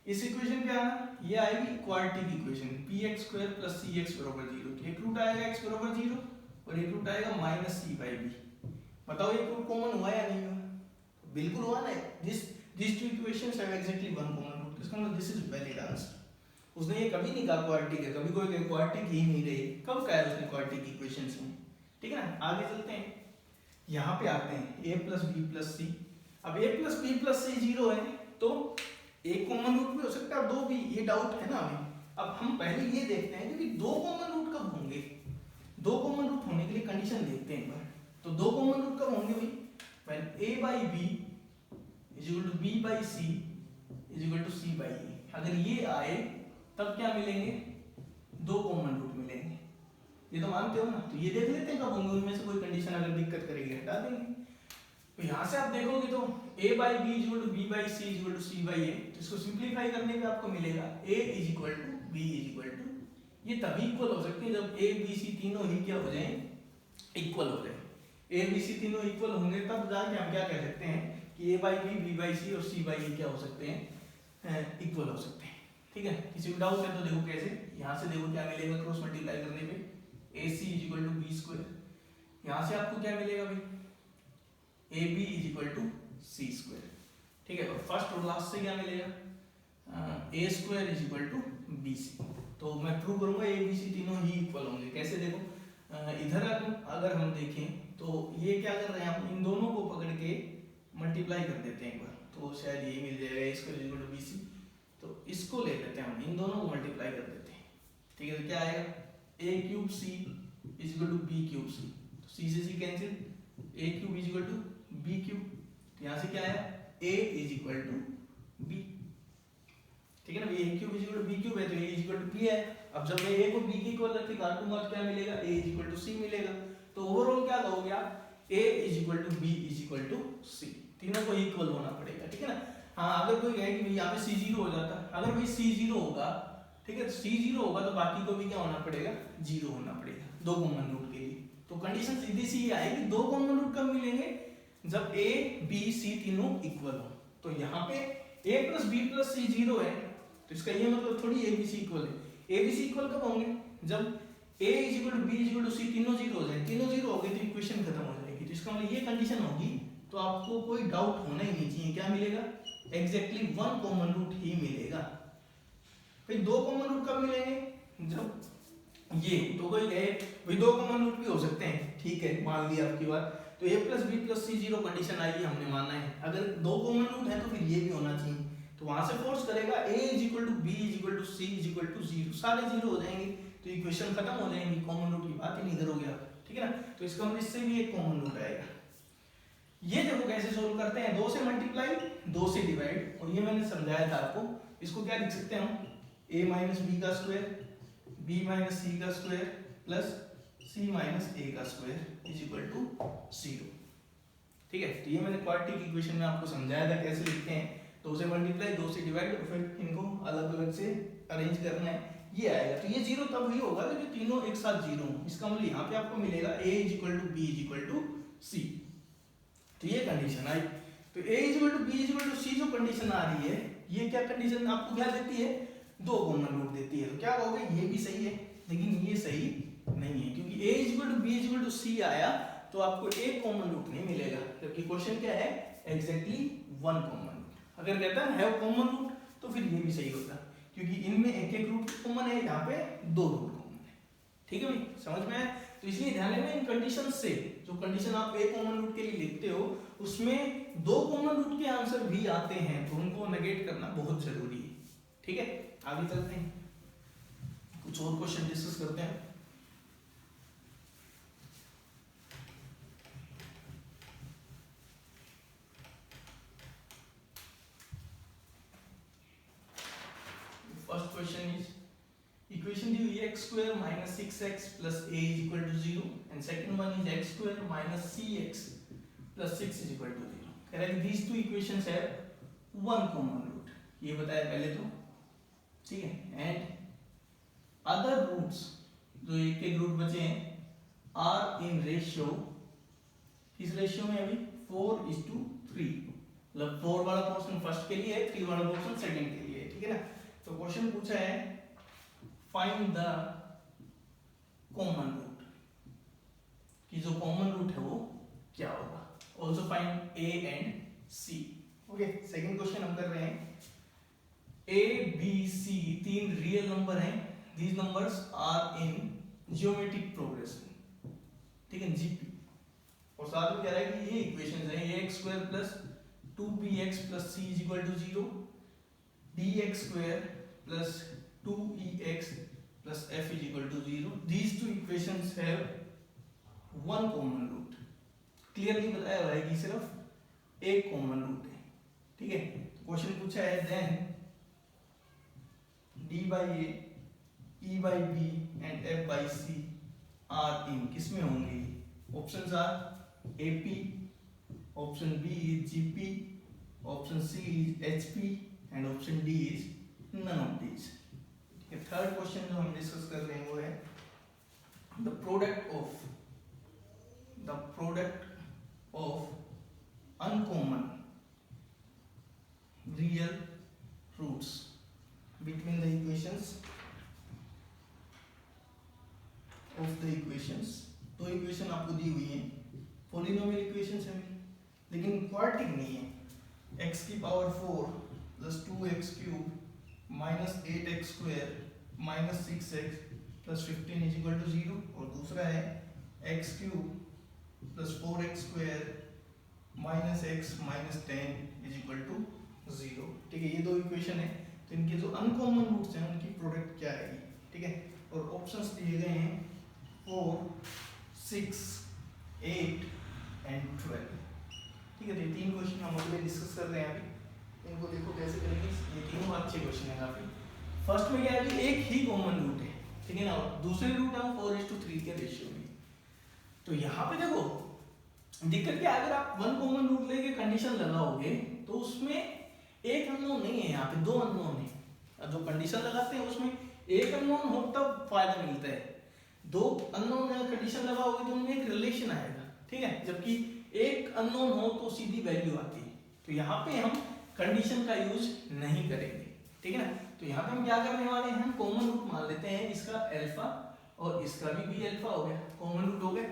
इस इक्वेशन क्या आना, ये आएगी quadratic equation px square plus cx बराबर 0। तो एक रूट आएगा x बराबर 0 और एक रूट आएगा माइनस सी बाई बी। बताओ एक रूट कॉमन हुआ या नहीं हुआ, बिल्कुल हुआ ना। This two equations have exactly one common root, इसका मतलब दिस इज वैलिड आंसर। उसने ये कभी नहीं कहा क्वाड्रेटिक है, कभी कोई क्वाड्रेटिक ही नहीं रही, कब कहा है उसने क्वाड्रेटिक इक्वेशंस में, ठीक है ना। आगे चलते हैं, यहाँ पे आते हैं a प्लस बी प्लस सी। अब a plus B plus C 0 है तो एक कॉमन रूट भी हो सकता है और दो भी, ये डाउट है ना अभी। अब हम पहले ये देखते हैं कि दो कॉमन रूट कब होंगे, दो कॉमन रूट होने के लिए कंडीशन देखते हैं एक बार। तो दो कॉमन रूट कब होंगे भाई, when a by b is equal to b by c is equal to c by a। अगर ये आए तब क्या मिलेंगे, दो कॉमन रूट मिलेंगे। ये तो मानते हो ना। तो ये देख लेते हैं कब होंगे, उनमें से कोई कंडीशन अगर दिक्कत करेगी हटा देंगे। तो यहाँ से आप देखोगे तो a by B is equal to b by c is equal to c by a। तो इसको सिंप्लीफाई करने पे आपको मिलेगा a is equal to b is equal to, ये तभी इक्वल हो सकते हैं जब a b c तीनों ही क्या हो जाए, इक्वल हो जाए। a b c तीनों इक्वल होंगे तब जाके हम क्या कह सकते हैं कि a by b b by c और c बाई a क्या हो सकते हैं, इक्वल हो सकते हैं। ठीक है, किसी को डाउट है तो देखो कैसे, यहाँ से देखो क्या मिलेगा क्रॉस मल्टीप्लाई करने पे, ac is equal to b square. यहाँ से आपको क्या मिलेगा भाई, ab is equal to c square. ठीक है, और फर्स्ट और लास्ट से क्या मिलेगा, a square is equal to b c. तो मैं प्रूव करूंगा a b c तीनों ही इक्वल होंगे। कैसे देखो, इधर अगर हम देखें तो ये क्या कर रहे हैं, हम इन दोनों को पकड़ के मल्टीप्लाई कर देते हैं एक बार, तो शायद ये मिल जाएगा a square is equal to b c. तो इसको ले लेते हैं हम, इन दोनों को मल्टीप्लाई कर देते हैं। ठीक है, तो क्या आएगा, a cube c is equal to b cube c। तो c से c cancel, a cube is equal to b cube. तो यहाँ से क्या आया, a is equal to b। ठीक है ना, a cube is equal to b cube है तो a is equal to b है। अब जब मैं a को b के इक्वल रख के काटूंगा तो क्या मिलेगा, a is equal to c मिलेगा। तो ओवरऑल क्या कहोगे आप, a is equal to b is equal to c, तीनों को इक्वल होना पड़ेगा। ठीक है ना। हाँ, अगर कोई कहे कि यहाँ पे c 0 हो जाता, अगर भाई c 0 होगा, ठीक है, c 0 होगा तो बाकी को भी क्या होना पड़ेगा, 0 होना पड़ेगा दो कॉमन रूट के लिए। तो कंडीशन सीधी सी आएगी, दो कॉमन रूट कब मिलेंगे, जब a b c तीनों इक्वल हो। तो यहाँ पे a plus B plus C 0 है, तो इसका ये मतलब थोड़ी a b c इक्वल है। a b c इक्वल कब होंगे, जब a is equal to b is equal to c तीनों 0 हो जाए। तीनों 0 हो गए तो इक्वेशन खत्म हो जाएगी। तो इसका मतलब ये कंडीशन होगी, तो आपको कोई डाउट होना ही नहीं चाहिए, क्या मिलेगा, एग्जैक्टली वन कॉमन रूट ही मिलेगा। फिर दो कॉमन रूट कब मिलेंगे, जब ये, तो कोई कहे भाई दो कॉमन रूट भी हो सकते हैं, ठीक है, मान लिया आपकी बात। तो a plus B plus C 0 condition आई, हमने माना है। अगर दो कॉमन रूट है तो फिर ये भी होना चाहिए। तो वहां से फोर्स करेगा a is equal to b is equal to c is equal to 0, सारे 0 हो जाएंगे तो इक्वेशन खत्म हो जाएंगी, कॉमन रूट की बात ही नहीं करोगे आप। ठीक है ना। तो इसका मतलब इससे भी एक कॉमन रूट आएगा। ये देखो कैसे सोल्व करते हैं, 2 से मल्टीप्लाई 2 से डिवाइड, और ये मैंने समझाया था आपको। इसको क्या लिख सकते हैं हम, a माइनस बी का स्क्वायर b माइनस सी का square plus c minus a का स्क्वायर इज इक्वल टू 0। ठीक है, तो ये मैंने क्वाड्रेटिक इक्वेशन में आपको समझाया था कैसे लिखते हैं, 2 से मल्टीप्लाई 2 से डिवाइड, और फिर इनको अलग अलग से अरेंज करना है, ये आएगा। तो ये 0 तब ही होगा जब तीनों एक साथ 0 हो। इसका मतलब यहाँ पे आपको मिलेगा a is equal to b is equal to c। तो ये कंडीशन आई। तो a is equal to b is equal to c जो कंडीशन आ रही है, ये क्या कंडीशन आपको क्या देती है, दो कॉमन रूट देती है। तो क्या कहोगे, ये भी सही है, लेकिन ये सही नहीं है, क्योंकि a is equal to b is equal to c आया तो आपको एक कॉमन रूट नहीं मिलेगा, जबकि क्वेश्चन क्या है, एग्जैक्टली वन कॉमन रूट। अगर कहता है हैव कॉमन रूट तो फिर ये भी सही होता, क्योंकि इनमें एक एक रूट कॉमन है, यहाँ पे दो रूट कॉमन है। ठीक है भाई, समझ में आया। तो इसलिए ध्यान रखना इन कंडीशन से, जो कंडीशन आप एक कॉमन रूट के लिए लिखते हो उसमें दो कॉमन रूट के आंसर भी आते हैं, तो उनको नेगेट करना बहुत जरूरी है। ठीक है, आगे चलते हैं, कुछ और क्वेश्चन डिस्कस करते हैं। क्वेश्चन इज, इक्वेशन दी हुई है x square minus 6x plus a is equal to 0 and second one is x square minus 6x plus 6 is equal to 0। कह रहा है कि these two equations have one common root, ये बताया पहले तो, ठीक है। एंड अदर रूट्स, जो एक एक रूट बचे हैं, आर इन रेशियो, किस रेशियो में अभी 4:3, मतलब 4 वाला पोर्शन फर्स्ट के लिए है, 3 वाला पोर्शन सेकंड के लिए है, ठीक है ना। तो क्वेश्चन पूछा है फाइंड द कॉमन रूट, कि जो कॉमन रूट है वो क्या होगा। Also find A and C. Okay, second question हम कर रहे हैं, ए बी सी तीन रियल नंबर हैं, these numbers are in geometric progression, ठीक है, जीपी। और साथ में कह रहा है कि ये इक्वेशंस हैं, A X square plus 2bx plus c is equal to 0, dx square plus 2ex plus f is equal to 0। These two equations have one common root. Clearly बताया हुआ है कि सिर्फ एक कॉमन रूट है, ठीक है। क्वेश्चन पूछा है then d by a, e by b and f by c are in, किसमें होंगे? Options are AP, option B is GP, option C is HP and option D is none of these। Third question जो हम discuss कर रहे हैं वो है the product of uncommon real roots between the equations of the equations. तो equation आपको दी हुई है, पॉलिनोमियल इक्वेशंस है लेकिन क्वाड्रेटिक नहीं है। x की power 4 plus 2x cube minus 8x square minus 6x plus 15 is equal to 0, और दूसरा है x cube plus 4x square minus x minus 10 is equal to 0, ठीक है। ये दो इक्वेशन है, तो इनके जो अनकॉमन रूट्स हैं उनकी प्रोडक्ट क्या आएगी, ठीक है। और ऑप्शंस दिए गए हैं 4, 6, 8 एंड 12, ठीक है। तो ये तीन क्वेश्चन हम अगले डिस्कस कर रहे हैं अभी, इनको देखो कैसे करेंगे। ये तीनों अच्छे क्वेश्चन है काफी। फर्स्ट में क्या है कि एक ही कॉमन रूट है, ठीक है ना, और दूसरे रूट है 4:3 के रेशियो में। तो यहाँ पे देखो दिक्कत क्या है, अगर आप वन कॉमन रूट लेके कंडीशन लगाओगे तो उसमें एक अननोन नहीं है, यहाँ पे दो अननोन है। अब जो कंडीशन लगाते हैं उसमें एक अननोन हो तब फायदा मिलता है, दो अननोन कंडीशन लगाओगे तो उनमें एक रिलेशन आएगा, ठीक है। जबकि एक अननोन हो तो सीधी वैल्यू आती है। तो यहाँ पे हम कंडीशन का यूज नहीं करेंगे, ठीक है ना। तो यहाँ पे हम क्या करने वाले हैं, हम कॉमन रूट मान लेते हैं, इसका अल्फा और इसका भी अल्फा हो गया, कॉमन रूट हो गया।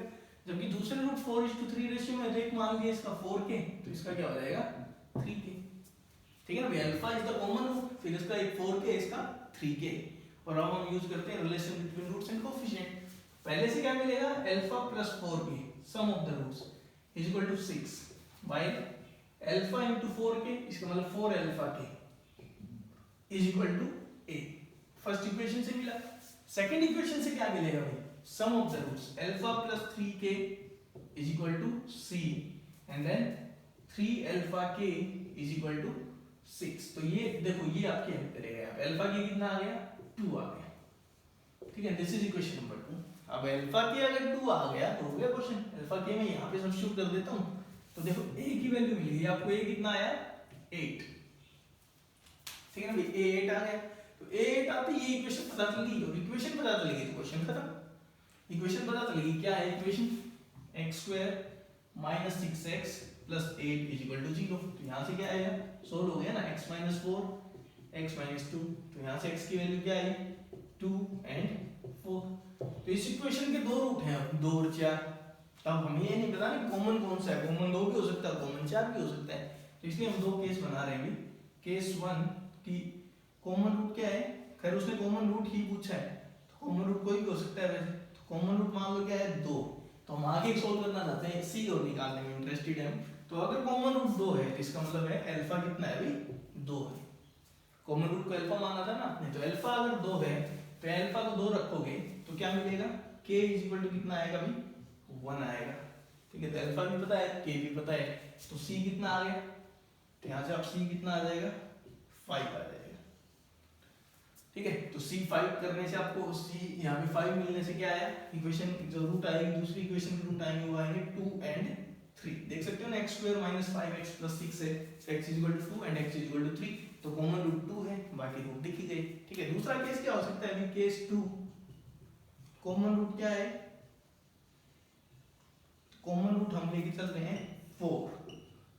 जबकि दूसरे रूट 4:3 रेशियो में एक मान लिया इसका 4k, तो इसका क्या हो जाएगा 3k, ठीक है ना। Alpha is the common root, फिर इसका एक 4k, इसका 3k। और अब हम यूज करते हैं relation between roots and coefficient. पहले से क्या मिलेगा, alpha plus 4k sum of the roots is equal to 6 by alpha into 4k, इसका मतलब 4 alpha k is equal to a। First equation से मिला। सेकंड इक्वेशन से क्या मिलेगा भाई, sum of the roots alpha plus 3k is equal to c and then 3 alpha k is equal to 6। तो ये देखो ये आपके हेल्प करेगा, यहाँ पे अल्फा k कितना आ गया, 2 आ गया, ठीक है। This is equation number 2। अब अल्फा के अगर 2 आ गया तो हो गया क्वेश्चन। अल्फा के मैं यहाँ पे सब्स्टिट्यूट कर देता हूँ, तो देखो a की वैल्यू मिलेगी आपको, a कितना आया 8, ठीक है ना भाई, a 8 आ गया। तो a 8 आते ही ये इक्वेशन पता चल गई, और इक्वेशन पता चल गई तो क्वेश्चन खत्म। इक्वेशन पता चल गई, क्या है equation, x square minus 6x plus 8 is equal to 0। तो यहाँ से क्या आएगा, सोल्व हो गया ना, x माइनस 4 x माइनस 2, तो यहाँ से x की वैल्यू क्या आई 2 एंड 4। तो इस इक्वेशन के दो रूट हैं, 2 और 4। अब हमें ये नहीं पता ना कॉमन कौन सा है, कॉमन 2 भी हो सकता है, कॉमन 4 भी हो सकता है। तो इसलिए हम दो केस बना रहे हैं। केस 1 की कॉमन रूट क्या है, खैर उसने कॉमन रूट ही पूछा है, तो कॉमन रूट कोई भी हो सकता है वैसे। तो कॉमन रूट मान लो क्या है 2, तो हम आगे सोल्व करना चाहते हैं, सी और निकालने में इंटरेस्टेड हैं। तो अगर कॉमन रूट 2 है तो इसका मतलब है अल्फा कितना है भाई 2 है। कॉमन रूट को अल्फा माना था ना आपने, तो अल्फा अगर 2 है तो अल्फा को 2 रखोगे तो क्या मिलेगा, k इज इक्वल टू कितना आएगा भाई 1 आएगा, ठीक है। तो अल्फा भी पता है, k भी पता है, तो c कितना आ गया, तो यहाँ से आप c कितना आ जाएगा 5 आ जाएगा। ठीक है। तो C5 करने से आपको C यहाँ पे 5 मिलने से क्या आया, इक्वेशन जो रूट आएगी, दूसरी इक्वेशन के रूट आएंगे वो आएंगे 2 and 3। देख सकते हो ना, x square minus 5x plus 6 है, x is equal to 2 and x is equal to 3, तो कॉमन रूट 2 है, बाकी रूट दिख ही गए। ठीक है। दूसरा केस क्या हो सकता है, अभी केस 2 कॉमन रूट क्या है, कॉमन रूट हम लेके चल रहे हैं 4,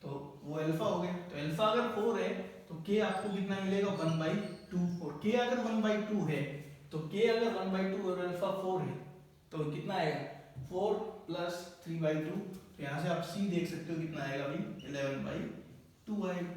तो वो अल्फा हो गया। तो अल्फा अगर 4 है तो k आपको कितना मिलेगा 1/2, और k अगर 1/2 है तो k अगर 1/2 और अल्फा 4 है तो कितना आएगा 4 प्लस 3/2, तो यहाँ से आप c देख सकते हो कितना आएगा भाई 11/2 आएगा।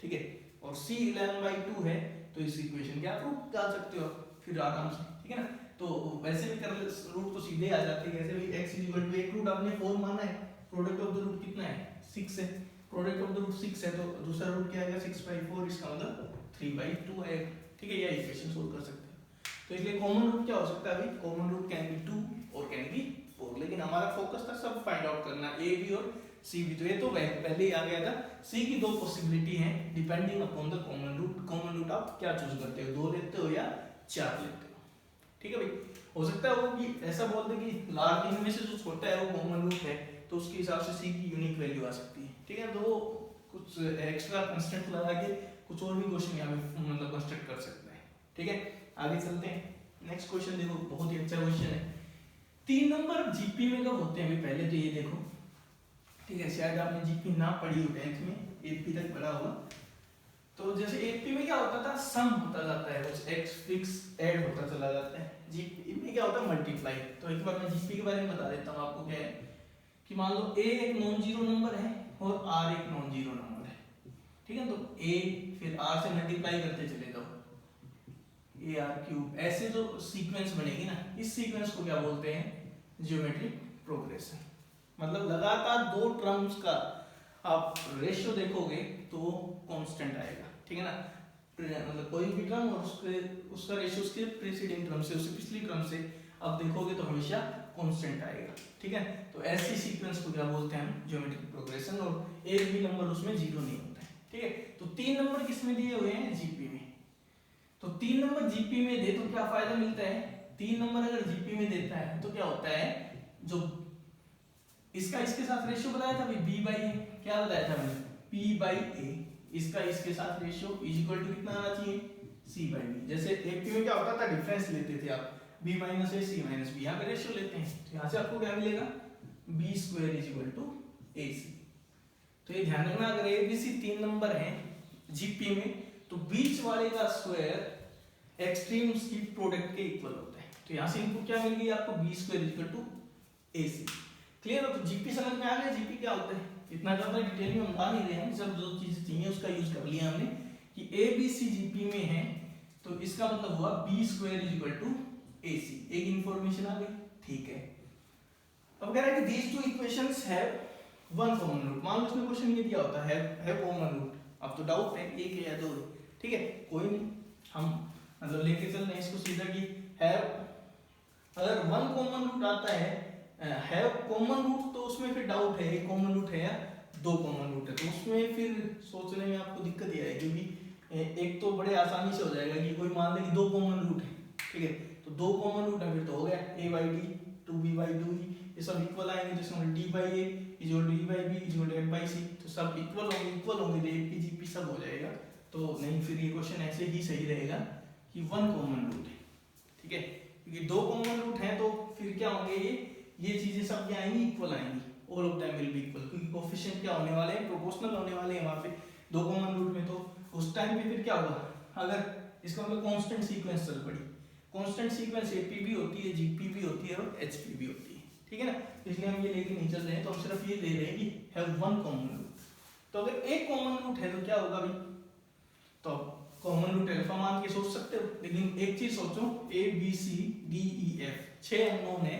ठीक है। और c 11/2 है तो इस इक्वेशन के आप रूट डाल सकते हो फिर आराम से। ठीक है ना। तो वैसे भी कर रूट तो सीधे आ जाते हैं, कैसे भी x इज इक्वल टू एक रूट आपने 4 माना है, प्रोडक्ट ऑफ द रूट कितना है 6 है, प्रोडक्ट ऑफ द रूट 6 है तो दूसरा रूट क्या आएगा 6/4, इसका मतलब 3/2 आएगा। ठीक है। यह इक्वेशन सोल्व कर सकते हैं। तो इसलिए कॉमन रूट क्या हो सकता है भाई, कॉमन रूट कैन बी 2 और कैन बी 4, लेकिन हमारा फोकस था सब फाइंड आउट करना a b और c b। तो ये तो पहले ही आ गया था, c की दो पॉसिबिलिटी हैं depending upon the common root. Common root आप क्या चूज करते हो, 2 लेते हो या 4 लेते हो। ठीक है भाई। हो सकता है वो कि ऐसा बोल दे कि लार्ज तीन में से जो छोटा है वो कॉमन रूट है, तो उसके हिसाब से c की यूनिक वैल्यू आ सकती है। ठीक है। तो वो कुछ एक्स्ट्रा कंस्ट्रेंट लगा के कुछ और भी क्वेश्चन यहाँ पे मतलब कंस्ट्रक्ट कर सकते हैं। ठीक है। आगे चलते हैं। नेक्स्ट क्वेश्चन देखो, बहुत ही अच्छा क्वेश्चन है। 3 नंबर जीपी में कब होते हैं भाई, पहले तो ये देखो। ठीक है। शायद आपने जीपी ना पढ़ी हो 10th में, 8p तक पढ़ा होगा। तो जैसे 8p में क्या होता था, सम होता जाता है, कुछ x फिक्स ऐड होता चला जाता है। जीपी में क्या होता है, मल्टीप्लाई। तो एक बार मैं जीपी के बारे में बता देता हूँ आपको। क्या है कि मान लो a एक नॉन जीरो नंबर है और r एक नॉन जीरो नंबर है। ठीक है। तो a फिर r से मल्टीप्लाई करते चले जाओ, ar3, ऐसे जो सीक्वेंस बनेगी ना, इस सीक्वेंस को क्या बोलते हैं, ज्योमेट्रिक प्रोग्रेशन। मतलब लगातार दो टर्म्स का आप रेशियो देखोगे तो कांस्टेंट आएगा। ठीक है ना। मतलब कोई भी टर्म और उसका रेशियो उसके प्रीसीडिंग टर्म से, उससे पिछली टर्म से आप देखोगे तो हमेशा कांस्टेंट आएगा। ठीक है। तो ऐसी सीक्वेंस को क्या बोलते हैं हम, ज्योमेट्रिक प्रोग्रेशन, और एक भी नंबर उसमें जीरो नहीं होता है। ठीक है। तो 3 नंबर किसमें दिए हुए हैं, जीपी में। तो 3 नंबर जीपी में दे तो क्या फायदा मिलता है, 3 नंबर अगर जीपी में देता है तो क्या होता है, जो इसका इसके साथ रेशियो बताया था भाई b/a, क्या बताया था मैंने, p/a, इसका इसके साथ रेशियो इज इक्वल टू कितना आना चाहिए, c/b। जैसे एक में क्या होता था, डिफरेंस लेते थे आप, b - a c - b, यहाँ पे रेशियो लेते हैं, तो यहाँ से आपको क्या मिलेगा, b² is equal to ac। तो ये ध्यान रखना, अगर a b c 3 नंबर हैं जीपी में तो बीच वाले का स्क्वायर एक्सट्रीम्स की प्रोडक्ट के इक्वल होता है। तो यहाँ से इनपुट क्या मिल गई आपको, b² is equal to ac। Clear हो। तो जीपी समझ में आ गया, जीपी क्या होता है, इतना ज्यादा डिटेल में हम बता नहीं रहे हैं, सब जो चीजें चाहिए उसका यूज कर लिया हमने कि ए बी सी जीपी में है, तो इसका मतलब हुआ b² is equal to ac। एक इंफॉर्मेशन आ गई। ठीक है। अब कह रहा है कि these two equations have one common root। मान लो इसमें क्वेश्चन ये दिया होता है have common root, अब तो डाउट है एक है या दो है। ठीक है। कोई नहीं, हम मतलब लेके चल रहे हैं इसको सीधा कि have, अगर वन कॉमन रूट आता है, हैव कॉमन रूट, तो उसमें फिर डाउट है एक कॉमन रूट है या दो कॉमन रूट है, तो उसमें फिर सोचने में आपको दिक्कत ही आएगी, क्योंकि एक तो बड़े आसानी से हो जाएगा कि कोई मान ले कि दो कॉमन रूट है। ठीक है। तो दो कॉमन रूट है फिर तो हो गया a/d 2b/2e, ये सब इक्वल आएंगे, जिसमें d/a is equal to e/b is equal to f/c, तो सब इक्वल होंगे तो a p g p सब हो जाएगा। तो नहीं, फिर ये क्वेश्चन ऐसे ही सही रहेगा कि वन कॉमन रूट है। ठीक है। क्योंकि दो कॉमन रूट है तो फिर क्या होंगे, ये चीजें सब क्या आएंगी, इक्वल आएंगी, all of them will be equal, क्योंकि कोएफिशिएंट क्या होने वाले हैं, प्रोपोर्शनल होने वाले हैं वहां पे दो कॉमन रूट में। तो उस टाइम पे फिर क्या होगा, अगर इसका मतलब कांस्टेंट सीक्वेंस चल पड़ी, कांस्टेंट सीक्वेंस एपी भी होती है, जीपी भी होती है और एचपी भी होती है। ठीक है ना। इसलिए हम ये लेके नहीं चल रहे हैं, तो हम सिर्फ ये ले रहे हैं कि हैव वन कॉमन रूट। तो अगर एक कॉमन रूट है तो क्या होगा भाई, तो कॉमन रूट अल्फा मान के सोच सकते हो, लेकिन एक चीज सोचो, A B C D E F 6 unknown है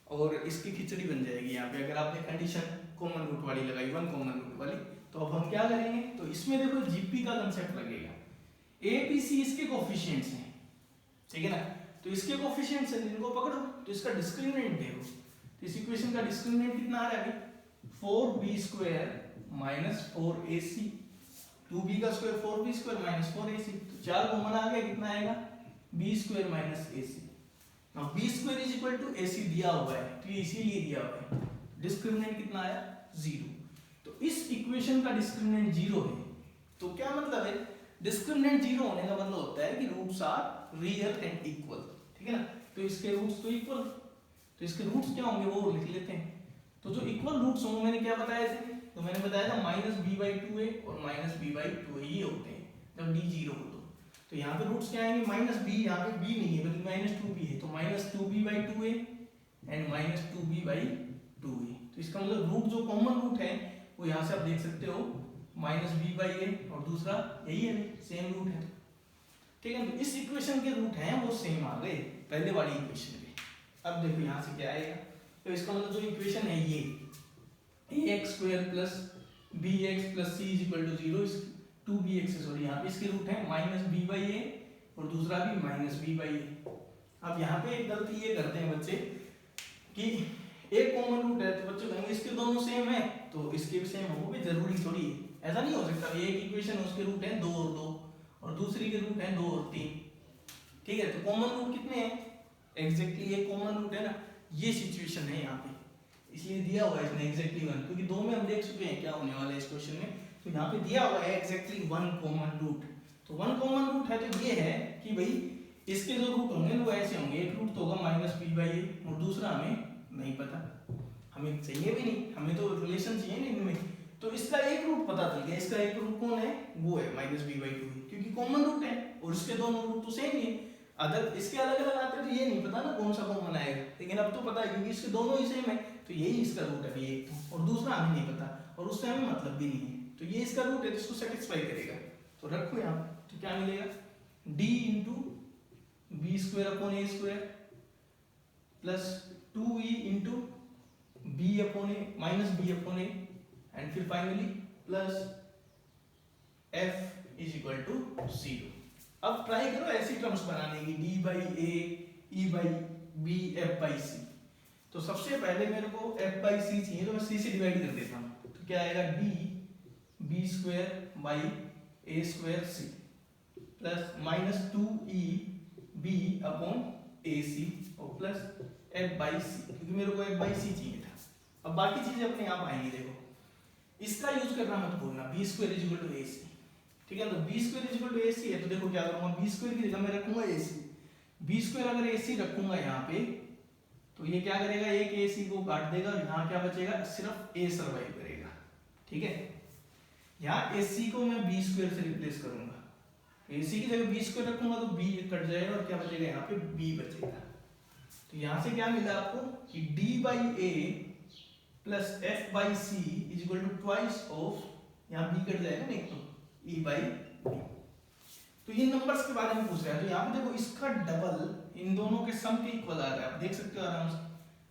और इसकी खिचड़ी बन जाएगी यहाँ पे, अगर आपने कंडीशन कॉमन रूट वाली लगाई, वन कॉमन रूट वाली। तो अब हम क्या करेंगे, तो इसमें देखो जीपी का कंसेप्ट लगेगा, ए बी सी इसके कोएफिशिएंट्स हैं। ठीक है ना। तो इसके कोएफिशिएंट्स हैं, इनको पकड़ो, तो इसका डिस्क्रिमिनेंट देखो, तो इस इक्वेशन का डिस्क्रिमिनेंट कितना आ रहा है भाई, 4b² माइनस 4ac, 2b का स्क्वायर 4b² माइनस 4ac, तो 4 कॉमन आ गया, कितना आएगा B square minus A C. B square is equal to A C दिया हुआ है, तो ये इसीलिए दिया हुआ है। डिस्क्रिमिनेंट कितना आया? 0। तो इस इक्वेशन का डिस्क्रिमिनेंट 0 है, तो क्या मतलब है? डिस्क्रिमिनेंट 0 होने का मतलब होता है कि roots are real and equal, ठीक है ना। तो इसके रूट्स तो इक्वल, तो इसके रूट्स क्या होंगे वो लिख लेते हैं। तो जो इक्वल रूट्स होंगे, मैंने क्या बताया थे? तो मैंने बताया था माइनस बी बाई 2a और माइनस बी बाई 2a ये होते हैं जब डी 0 हो। तो यहाँ पे रूट्स क्या आएंगे? माइनस बी, यहाँ पे बी नहीं है बल्कि माइनस 2b है, तो minus 2b by 2a and minus 2b by 2a। तो इसका मतलब रूट जो कॉमन रूट है वो यहाँ से आप देख सकते हो माइनस बी बाई ए, और दूसरा यही है, सेम रूट है, ठीक है। तो इस इक्वेशन के रूट हैं वो सेम आ गए पहले वाली इक्वेशन के। अब देखो यहाँ से क्या आएगा, तो इसका मतलब जो इक्वेशन है ये ax square plus bx plus c is equal to 0, 2bx, sorry यहाँ पे इसके रूट है माइनस बी बाई ए और दूसरा भी माइनस बी बाई ए। अब यहाँ पे एक गलती ये करते हैं बच्चे कि एक कॉमन रूट है तो बच्चे कहेंगे इसके दोनों सेम है तो इसके भी सेम हो, भी जरूरी थोड़ी है, ऐसा नहीं हो सकता। एक इक्वेशन है उसके रूट हैं 2 और 2 और दूसरी के रूट हैं 2 और 3, ठीक है। तो कॉमन रूट कितने हैं? एग्जैक्टली एक कॉमन रूट है ना, ये सिचुएशन है यहाँ पे, इसलिए दिया हुआ है इसने एग्जैक्टली 1, क्योंकि 2 में हम देख चुके हैं क्या होने वाला है इस क्वेश्चन में। तो यहाँ पे दिया हुआ है एग्जैक्टली 1 कॉमन रूट। तो 1 कॉमन रूट है तो ये है कि भाई इसके जो रूट होंगे वो ऐसे होंगे, एक रूट तो होगा माइनस बी बाई ए और दूसरा हमें नहीं पता, हमें चाहिए भी नहीं, हमें तो रिलेशन चाहिए नहीं इनमें। तो इसका एक रूट पता चल गया, इसका एक रूट कौन है? वो है माइनस बी बाई 2, क्योंकि कॉमन रूट है और इसके दोनों रूट तो सेम ही है। अगर इसके अलग अलग आते तो ये नहीं पता ना कौन सा कॉमन आएगा, लेकिन अब तो पता है क्योंकि इसके दोनों ही सेम है, तो यही इसका रूट है एक तो, और दूसरा हमें नहीं पता और उससे हमें मतलब भी नहीं है, तो ये इसका रूट है तो इसको सेटिस्फाई करेगा। तो रखो यहाँ, तो क्या मिलेगा? d into B square upon A square plus 2e into B upon A minus B upon A and फिर finally plus f is equal to 0। अब ट्राई करो ऐसी टर्म्स बनाने की, d by A, e by B, f by C. तो सबसे पहले मेरे को f बाई सी चाहिए, तो मैं c से डिवाइड कर देता हूँ, तो क्या आएगा? d B square by A square C plus minus 2e B upon A C और प्लस f बाई सी, क्योंकि मेरे को f बाई सी चाहिए था। अब बाकी चीजें अपने आप आएंगी, देखो इसका यूज करना मत भूलना, B square is equal to A C, ठीक है। तो B square is equal to A C है, तो देखो क्या करूंगा, बी स्क्वायर की जगह मैं रखूंगा ए सी। बी स्क्वायर अगर ए सी रखूंगा यहाँ पे तो ये क्या करेगा? एक ए सी को काट देगा और यहाँ क्या बचेगा? सिर्फ ए सर्वाइव करेगा, ठीक है। यहाँ ए सी को मैं बी स्क्वायर से रिप्लेस करूंगा, ए सी की जगह बी स्क्वायर रखूंगा तो बी कट जाएगा और क्या बचेगा? यहाँ पे बी बचेगा। तो यहाँ से क्या मिला आपको कि D by A plus F by C is equal to twice of, यहाँ बी कट जाएगा नहीं तो ई बाई बी। तो ये नंबर्स के बारे में पूछ रहा है, तो यहाँ पे देखो इसका डबल इन दोनों के सम के इक्वल आ रहा है, आप देख सकते हो आराम से,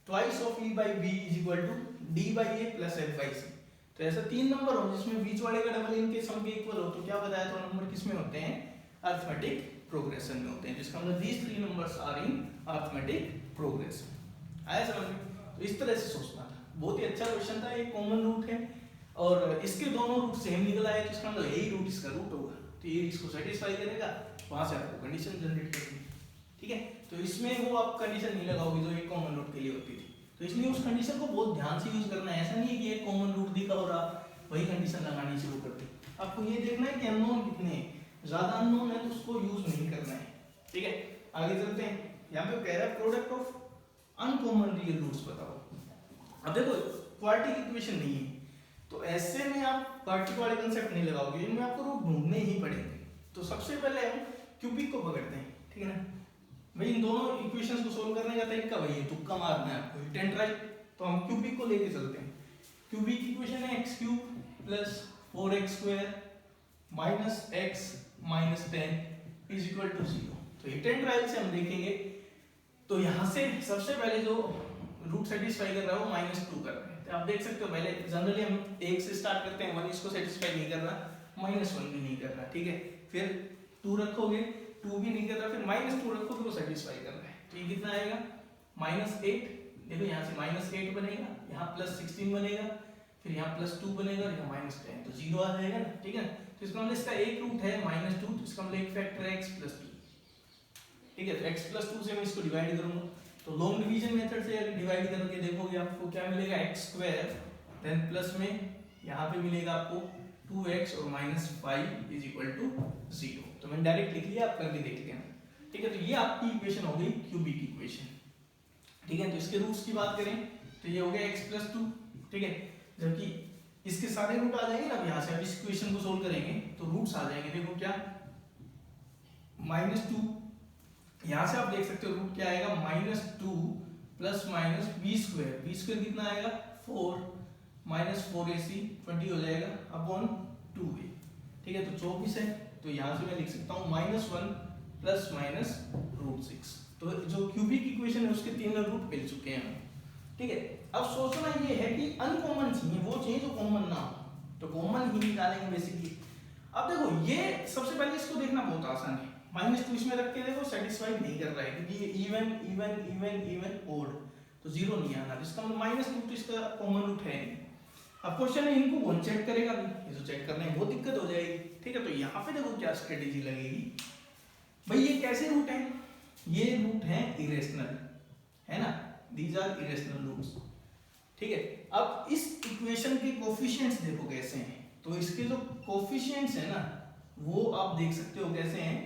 twice of E by B is equal to D by A plus F by C. तो ऐसा 3 नंबर हो जिसमें बीच वाले का डबल इनके सम के इक्वल हो, तो क्या बताया था नंबर किस में होते हैं? अरिथमेटिक प्रोग्रेशन में होते हैं, जिसका मतलब these 3 numbers are in arithmetic progression. आया समझ में? तो इस तरह से सोचना था, बहुत ही अच्छा क्वेश्चन था। एक कॉमन रूट है और इसके दोनों रूट सेम निकल आए, तो इसका मतलब यही रूट इसका रूट होगा, तो ये इसको सेटिस्फाई करेगा, वहां से आपको कंडीशन जनरेट करनी है, ठीक है। तो इसमें वो आप कंडीशन नहीं लगाओगे जो एक कॉमन रूट के लिए होती थी, तो इसलिए उस कंडीशन को बहुत ध्यान से यूज करना है। ऐसा नहीं है कि एक कॉमन रूट दिखा और आप वही कंडीशन लगानी शुरू कर दी। आपको ये देखना है कि अननोन कितने हैं, ज्यादा अननोन है तो उसको यूज नहीं करना है, ठीक है। आगे चलते हैं, यहाँ पे कह रहा है product of uncommon real roots बताओ। अब देखो क्वाड्रेटिक इक्वेशन नहीं है तो ऐसे में आप क्वाड्रेटिक वाले कंसेप्ट नहीं लगाओगे, इनमें आपको रूट ढूंढने ही पड़ेंगे। तो सबसे पहले हम क्यूबिक को पकड़ते हैं, ठीक है ना भाई। इन दोनों इक्वेशंस को सोल्व करने का तरीका वही है, तुक्का मारना है आपको, हिट एंड राइट। तो हम क्यूबिक को लेके चलते हैं। क्यूबिक इक्वेशन है x cube plus 4x square minus x minus 10 is equal to 0। तो हिट एंड राइट से हम देखेंगे तो यहाँ से सबसे पहले जो रूट सेटिस्फाई कर रहा है वो -2 कर रहे हैं। तो आप देख सकते हो पहले जनरली हम 1 से स्टार्ट करते हैं, 1 इसको सेटिस्फाई नहीं कर रहा, -1 भी नहीं कर रहा, ठीक है। फिर 2 रखोगे, 2 भी नहीं कर रहा, फिर -2 रखोगे वो सेटिस्फाई कर रहा है। तो ये कितना आएगा? -8। देखो यहाँ से -8 बनेगा, यहाँ +16 बनेगा, फिर यहाँ +2 बनेगा और यहाँ -10, तो 0 आ जाएगा ना, ठीक है। तो इसका मतलब इसका एक रूट है -2, तो इसका मतलब एक फैक्टर है x + 2। ठीक है, तो x प्लस 2 से मैं इसको डिवाइड करूंगा, तो लॉन्ग डिवीजन मेथड से डिवाइड करके देखोगे आपको क्या मिलेगा, x स्क्वायर, देन प्लस में यहाँ पे मिलेगा आपको 2x और माइनस 5 इज इक्वल टू 0। तो मैंने डायरेक्ट लिख लिया, आप करके देख लेना। ठीक है, तो ये आपकी इक्वेशन हो गई क्यूबिक इक्वेशन। ठीक है, तो इसके रूट्स की बात करें तो ये हो गया x प्लस 2। ठीक है, जबकि इसके सारे रूट आ जाएंगे ना, अब यहाँ से अब इस इक्वेशन को सोल्व करेंगे तो रूट्स आ जाएंगे, देखो क्या, -2, यहाँ से आप देख सकते हो रूट क्या आएगा, -2 प्लस माइनस बी स्क्वायर कितना आएगा 4, माइनस 4ac 20 हो जाएगा अपॉन 2a। ठीक है, तो 24 है, तो यहाँ से मैं लिख सकता हूँ -1 प्लस माइनस √6। तो जो क्यूबिक इक्वेशन है उसके 3 रूट मिल चुके हैं। ठीक है, अब सोचना ये है कि अनकॉमन चाहिए, वो चाहिए जो कॉमन ना हो, तो कॉमन ही निकालेंगे बेसिकली। अब देखो ये सबसे पहले इसको देखना बहुत आसान है, -2 इसमें रख के देखो सेटिस्फाई नहीं कर रहा है क्योंकि ये even even even even odd, तो 0 नहीं आना, इसका मतलब -2 तो इसका कॉमन रूट है नहीं। अब क्वेश्चन है इनको कौन चेक करेगा, ये जो चेक करने में बहुत दिक्कत हो जाएगी। ठीक है, तो यहाँ पे देखो क्या स्ट्रेटेजी लगेगी, भाई ये कैसे रूट है, ये रूट है इरेशनल, है ना, दीज आर इरेशनल रूट्स। ठीक है, अब इस इक्वेशन के कोफिशिएंट्स देखो कैसे हैं, तो इसके जो कोफिशिएंट्स है ना वो आप देख सकते हो कैसे हैं,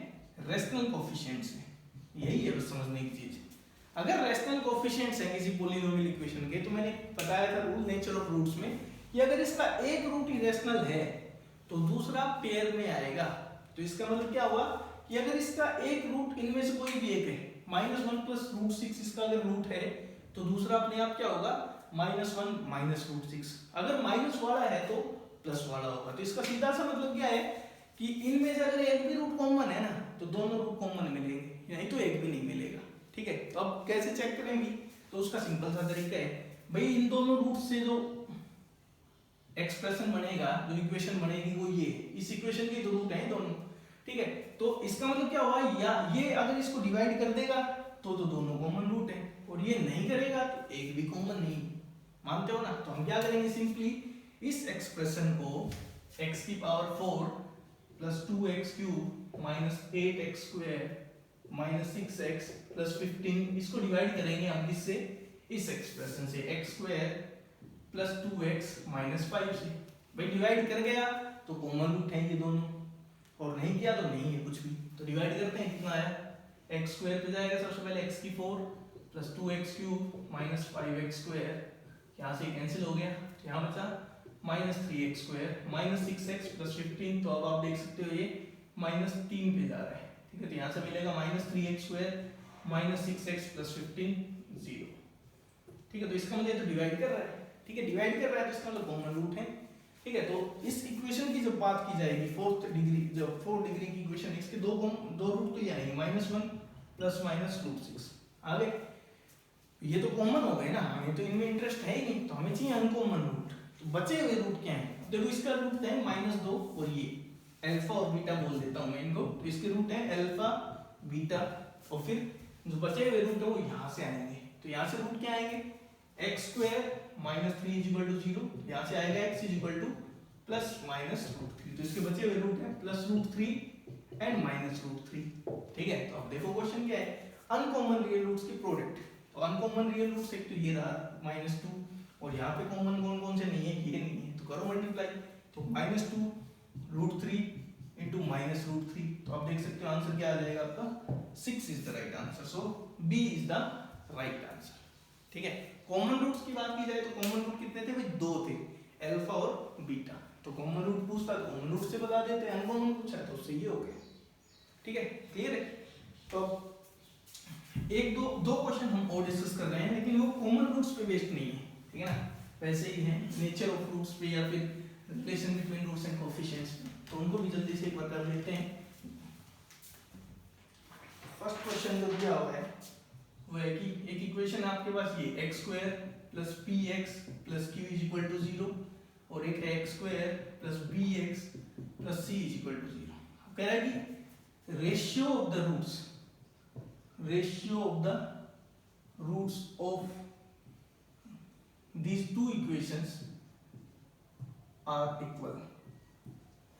रेशनल कोफिशिएंट्स हैं। यही है बस समझने की चीज। अगर रेशनल कोफिशिएंट्स हैं किसी पॉलिनोमियल इक्वेशन के, तो मैंने बताया था रूल नेचर ऑफ रूट्स में कि अगर इसका एक रूट इरेशनल है तो दूसरा पेयर में आएगा। तो इसका मतलब क्या हुआ कि अगर इसका एक रूट इनमें से कोई भी एक है, -1 प्लस √6 इसका अगर रूट है तो दूसरा अपने आप क्या होगा, -1 माइनस √6। अगर माइनस वाला है तो प्लस वाला होगा। तो इसका सीधा सा मतलब क्या है कि इनमें से अगर एक भी रूट कॉमन है ना तो दोनों रूट कॉमन मिलेंगे, नहीं तो एक भी नहीं मिलेगा। ठीक है, तो अब कैसे चेक करेंगे, तो उसका सिंपल सा तरीका है, भाई इन दोनों रूट से जो एक्सप्रेशन बनेगा, जो इक्वेशन बनेगी वो ये, इस इक्वेशन के दो रूट हैं दोनों। ठीक है, तो इसका मतलब क्या हुआ, या ये अगर इसको डिवाइड कर देगा तो दोनों कॉमन रूट है, और ये नहीं करेगा तो एक भी कॉमन नहीं, मानते हो ना। तो हम क्या करेंगे, सिंपली इस एक्सप्रेशन को x की power 4 plus 2x³ minus 8x² minus 6x plus 15 इसको डिवाइड करेंगे हम इससे, इस एक्सप्रेशन से x² प्लस 2x माइनस 5 से। भाई डिवाइड कर गया तो कॉमन रूट है ये दोनों, और नहीं किया तो नहीं है कुछ भी। तो डिवाइड करते हैं, कितना आया, x² पे जाएगा सबसे पहले x की 4 प्लस 2x³ माइनस 5x², यहाँ से कैंसिल हो गया, यहाँ बचा minus 3x² minus 6x plus 15। तो अब आप देख सकते हो ये -3 पे जा रहा है। ठीक है, तो यहाँ से मिलेगा -3x² माइनस 6x प्लस 15 0। ठीक है, तो इसका मतलब तो डिवाइड कर रहा है। ठीक है, डिवाइड कर रहा है तो इसका मतलब कॉमन रूट है। ठीक है, तो इस इक्वेशन की जब बात की जाएगी 4th डिग्री, जब 4 डिग्री की इक्वेशन, इसके दो रूट तो ये आएंगे, -1 प्लस माइनस √6 आ गए। ये तो कॉमन हो गए ना, हमें तो इनमें इंटरेस्ट है ही नहीं, तो हमें चाहिए अनकॉमन रूट। तो बचे हुए रूट क्या हैं, देखो इसका रूट है -2 और ये अल्फा और बीटा बोल देता हूं मैं इनको, तो इसके रूट है अल्फा बीटा, और फिर जो बचे हुए रूट है वो यहाँ से आएंगे। तो यहाँ से रूट क्या आएंगे, x² minus 3 is equal to 0, यहाँ से आएगा x is equal two plus minus √3। तो इसके बचे हुए रूट है प्लस √3 एंड माइनस √3। ठीक है, तो अब देखो क्वेश्चन क्या है, अनकॉमन रियल रूट्स की प्रोडक्ट। तो अनकॉमन रियल रूट्स एक तो ये रहा -2, और यहाँ पे कॉमन कौन कौन से नहीं है, ये नहीं है, तो करो मल्टीप्लाई। तो -2 √3 इंटू माइनस √3, तो आप देख सकते हो आंसर क्या आ जाएगा आपका, 6 is the right answer. So B is the right answer. ठीक है, कॉमन रूट्स की बात की जाए तो कॉमन रूट कितने थे भाई, 2 थे, अल्फा और बीटा। तो कॉमन रूट पूछता तो कॉमन रूट से बता देते, अनकॉमन पूछा तो उससे ये हो गया। ठीक है, क्लियर है। तो एक दो क्वेश्चन हम और डिस्कस कर रहे हैं, लेकिन वो कॉमन रूट्स पे बेस्ड नहीं है। ठीक है ना, वैसे ही है नेचर ऑफ रूट्स पे या फिर relation between roots and coefficients पे, तो उनको भी जल्दी से एक बार कर लेते हैं। फर्स्ट क्वेश्चन जो दिया हुआ है वो है कि एक इक्वेशन आपके पास ये x² plus px plus q is equal to 0, और एक है x² plus bx plus c is equal to 0। कह रहा है कि ratio of the roots of these two equations are equal।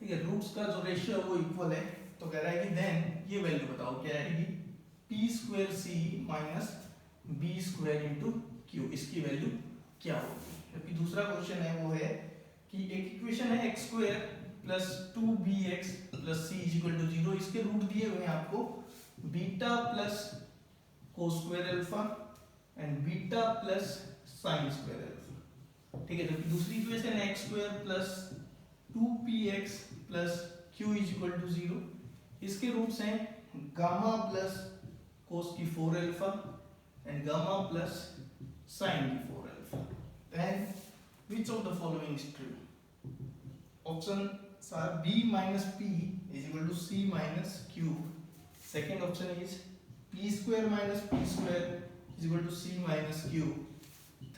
ठीक है, रूट्स का जो रेशियो है वो इक्वल है। तो कह रहा है कि देन ये वैल्यू बताओ क्या आएगी, P square C minus B square into Q, इसकी वैल्यू क्या होगी। जबकि दूसरा क्वेश्चन है वो है कि एक इक्वेशन है x square plus 2bx plus c is equal to 0, इसके रूट दिए हुए हैं आपको beta plus cos square alpha and beta plus sine square alpha, ठीक है। जबकि दूसरी इक्वेशन है x square plus 2px plus q is equal to 0, इसके रूट्स हैं गामा प्लस कोस की 4 alpha and gamma plus sine की 4 alpha. Then which of the following is true? Options are b minus p is equal to c minus q. Second option is p square minus p square is equal to c minus q.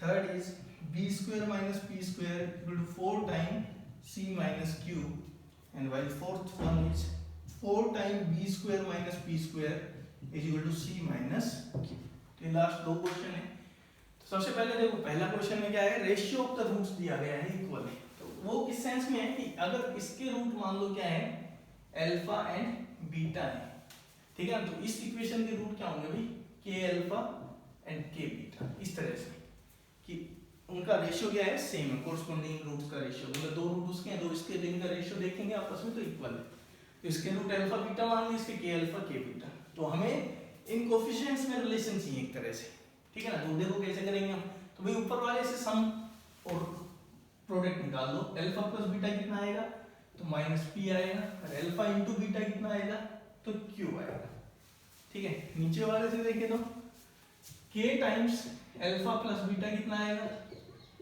Third is b square minus p square is equal to 4 times c minus q. And while fourth one is 4 times b square minus p square is equal to c minus q. तो last दो question है। सबसे पहले देखो पहला question में क्या है, रेशियो ऑफ द रूट्स दिया गया है इक्वल है। तो वो किस सेंस में है कि अगर इसके रूट मान लो क्या है अल्फा एंड बीटा है, ठीक है। तो इस इक्वेशन के रूट क्या होंगे भाई के अल्फा एंड के बीटा, इस तरह से कि उनका रेशियो क्या है सेम है, कोरस्पोंडिंग रूट्स का रेशियो, मतलब दो रूट उसके हैं दो इसके, इनका रेशियो देखेंगे आपस में तो इक्वल है। तो इसके रूट अल्फा बीटा मान ली, इसके के अल्फा के बीटा। तो हमें इन कोफिशिएंट्स में रिलेशन चाहिए एक तरह से, ठीक है ना। तो देखो कैसे करेंगे हम, तो भाई ऊपर वाले से सम और प्रोडक्ट निकाल दो। अल्फा प्लस बीटा कितना आएगा तो माइनस पी आएगा, और अल्फा इंटू बीटा कितना आएगा तो क्यू आएगा, ठीक है। नीचे वाले से देखें तो के टाइम्स अल्फा प्लस बीटा कितना आएगा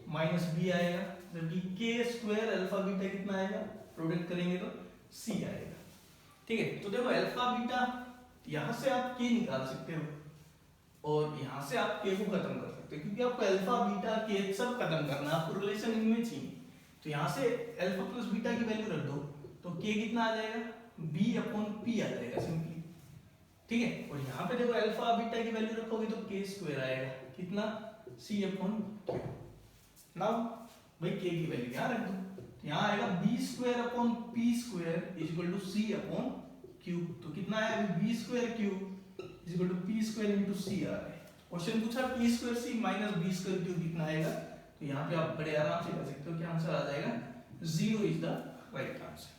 माइनस बी आएगा, जबकि के स्क्वायर अल्फा बीटा कितना आएगा प्रोडक्ट करेंगे तो सी आएगा, ठीक है। तो देखो अल्फा बीटा यहां से आप के निकाल सकते हो और यहाँ से आप के को खत्म कर सकते हो, क्योंकि आपको अल्फा बीटा के सब खत्म करना है, आपको रिलेशन इनमें चाहिए। तो यहाँ से अल्फा प्लस बीटा की वैल्यू रख दो तो के कितना आ जाएगा b अपॉन पी आ जाएगा सिंपली, ठीक है। और यहाँ पे देखो अल्फा बीटा की वैल्यू रखोगे तो के स्क्वायर आएगा कितना c अपॉन क्यू। नाउ भाई के की वैल्यू यहाँ रख दो, तो यहाँ आएगा b square upon P square is equal to c upon Q. तो कितना आएगा b square Q is equal to P square into C आ रहा है। क्वेश्चन पूछा P square C minus B square Q कितना आएगा, तो यहाँ पे आप बड़े आराम से कर सकते हो कि आंसर आ जाएगा 0 इज द राइट आंसर,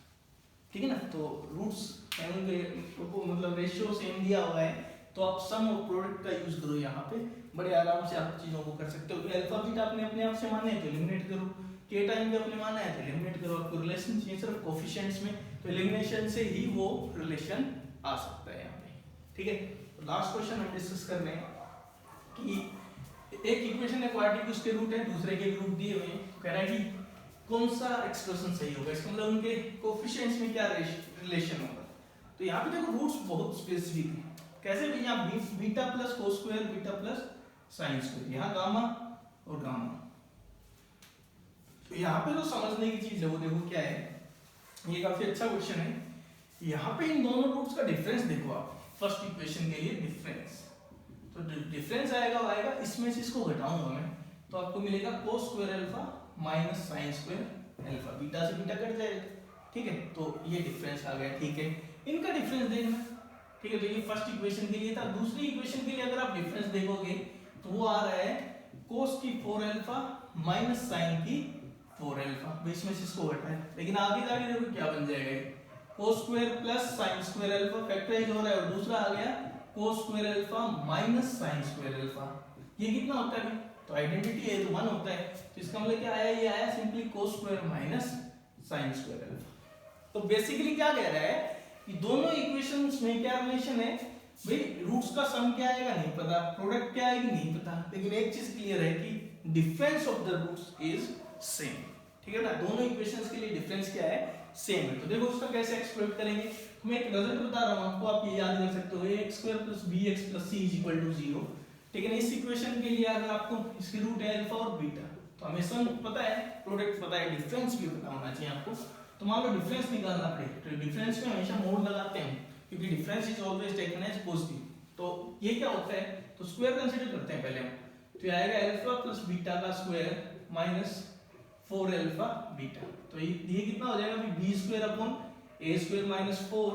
ठीक है ना। तो रूट्स को मतलब रेशियो सेम दिया हुआ है, तो आप सम और प्रोडक्ट का यूज करो, यहाँ पे बड़े आराम से आप चीजों को कर सकते हो। अल्फा बीटा आपने अपने आप से माने तो एलिमिनेट करो, के टाइम भी आपने माना है तो एलिमिनेट करो। आपको रिलेशन चाहिए सिर्फ कोफिशिएंट्स में, तो एलिमिनेशन से ही वो रिलेशन आ सकता है यहाँ पे, ठीक है। लास्ट क्वेश्चन हम डिस्कस कर रहे हैं कि एक इक्वेशन है क्वाड्रेटिक, उसके रूट है, दूसरे के रूट दिए हुए हैं। कह रहा है कि कौन सा एक्सप्रेशन सही होगा, इसका मतलब उनके कोफिशिएंट्स में क्या रिलेशन होगा। तो यहाँ पे देखो रूट्स बहुत स्पेसिफिक हैं। कैसे भी यहाँ beta plus cos square beta plus sine square, यहाँ गामा और गामा। तो यहाँ पे जो समझने की चीज है वो देखो क्या है, ये काफी अच्छा क्वेश्चन है। यहाँ पे इन दोनों रूट्स का डिफरेंस देखो आप, फर्स्ट इक्वेशन के लिए डिफरेंस, तो डिफरेंस आएगा वो आएगा इसमें से इसको घटाऊंगा मैं, तो आपको मिलेगा कोस square alpha minus sine square alpha, beta से बीटा कट जाएगा, ठीक है। तो ये डिफरेंस आ गया, ठीक है। इनका डिफरेंस देखना, ठीक है। तो ये फर्स्ट इक्वेशन के लिए था। दूसरी इक्वेशन के लिए अगर आप डिफरेंस देखोगे तो वो आ रहा है कोस की 4 अल्फा माइनस साइन की 4 अल्फा, बीच में से इसको घटाएं, लेकिन आगे जाके देखो क्या बन जाएगा, cos square plus sine square alpha factorise हो रहा है, और दूसरा आ गया cos square alpha minus sine square alpha. ये कितना होता है, तो आइडेंटिटी है तो 1 होता है, तो इसका मतलब क्या आया, ये आया simply cos square minus sine square alpha. तो बेसिकली क्या कह रहा है कि दोनों इक्वेशंस में क्या रिलेशन है भाई, रूट्स का सम क्या आएगा नहीं पता, प्रोडक्ट क्या आएगी नहीं पता, लेकिन एक चीज क्लियर है कि difference of the roots is same, ठीक है ना। दोनों इक्वेशंस के लिए डिफरेंस क्या है सेम है। तो देखो उसका कैसे एक्सप्लोइट करेंगे, मैं एक रिजल्ट बता रहा हूं आपको, आप ये याद कर सकते हो, ax² + bx + c = 0, ठीक है ना। इस इक्वेशन के लिए अगर आपको इसके रूट है अल्फा और बीटा, तो हमें सम पता है, प्रोडक्ट पता है, डिफरेंस भी पता होना चाहिए आपको। तो मान लो डिफरेंस निकालना पड़े, तो डिफरेंस में हमेशा मोड लगाते हैं, क्योंकि difference is always taken as positive. तो ये क्या होता है, तो स्क्वायर कंसीडर करते हैं पहले हम, तो ये आएगा अल्फा प्लस बीटा का स्क्वायर माइनस 4 अल्फा बीटा। तो ये कितना हो जाएगा, B square upon A square minus 4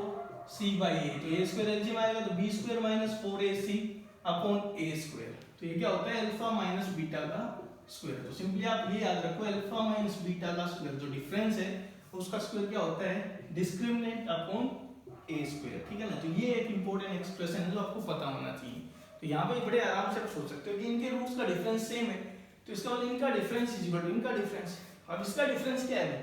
c by A, तो ए स्क्वायर एलसीएम आएगा तो B square minus 4ac upon A square. तो ये क्या होता है अल्फा माइनस बीटा का स्क्वायर। तो सिंपली आप ये याद रखो अल्फा माइनस बीटा का स्क्वायर जो डिफरेंस है उसका स्क्वायर क्या होता है डिस्क्रिमिनेंट अपॉन ए स्क्वायर, ठीक है ना। तो ये एक इंपॉर्टेंट एक्सप्रेशन है जो आपको पता होना चाहिए। तो यहाँ पे बड़े आराम से आप सोच सकते हो कि इनके रूट्स का डिफरेंस सेम है, तो इसका मतलब इनका डिफरेंस इज इक्वल टू इनका डिफरेंस। अब इसका डिफरेंस क्या है,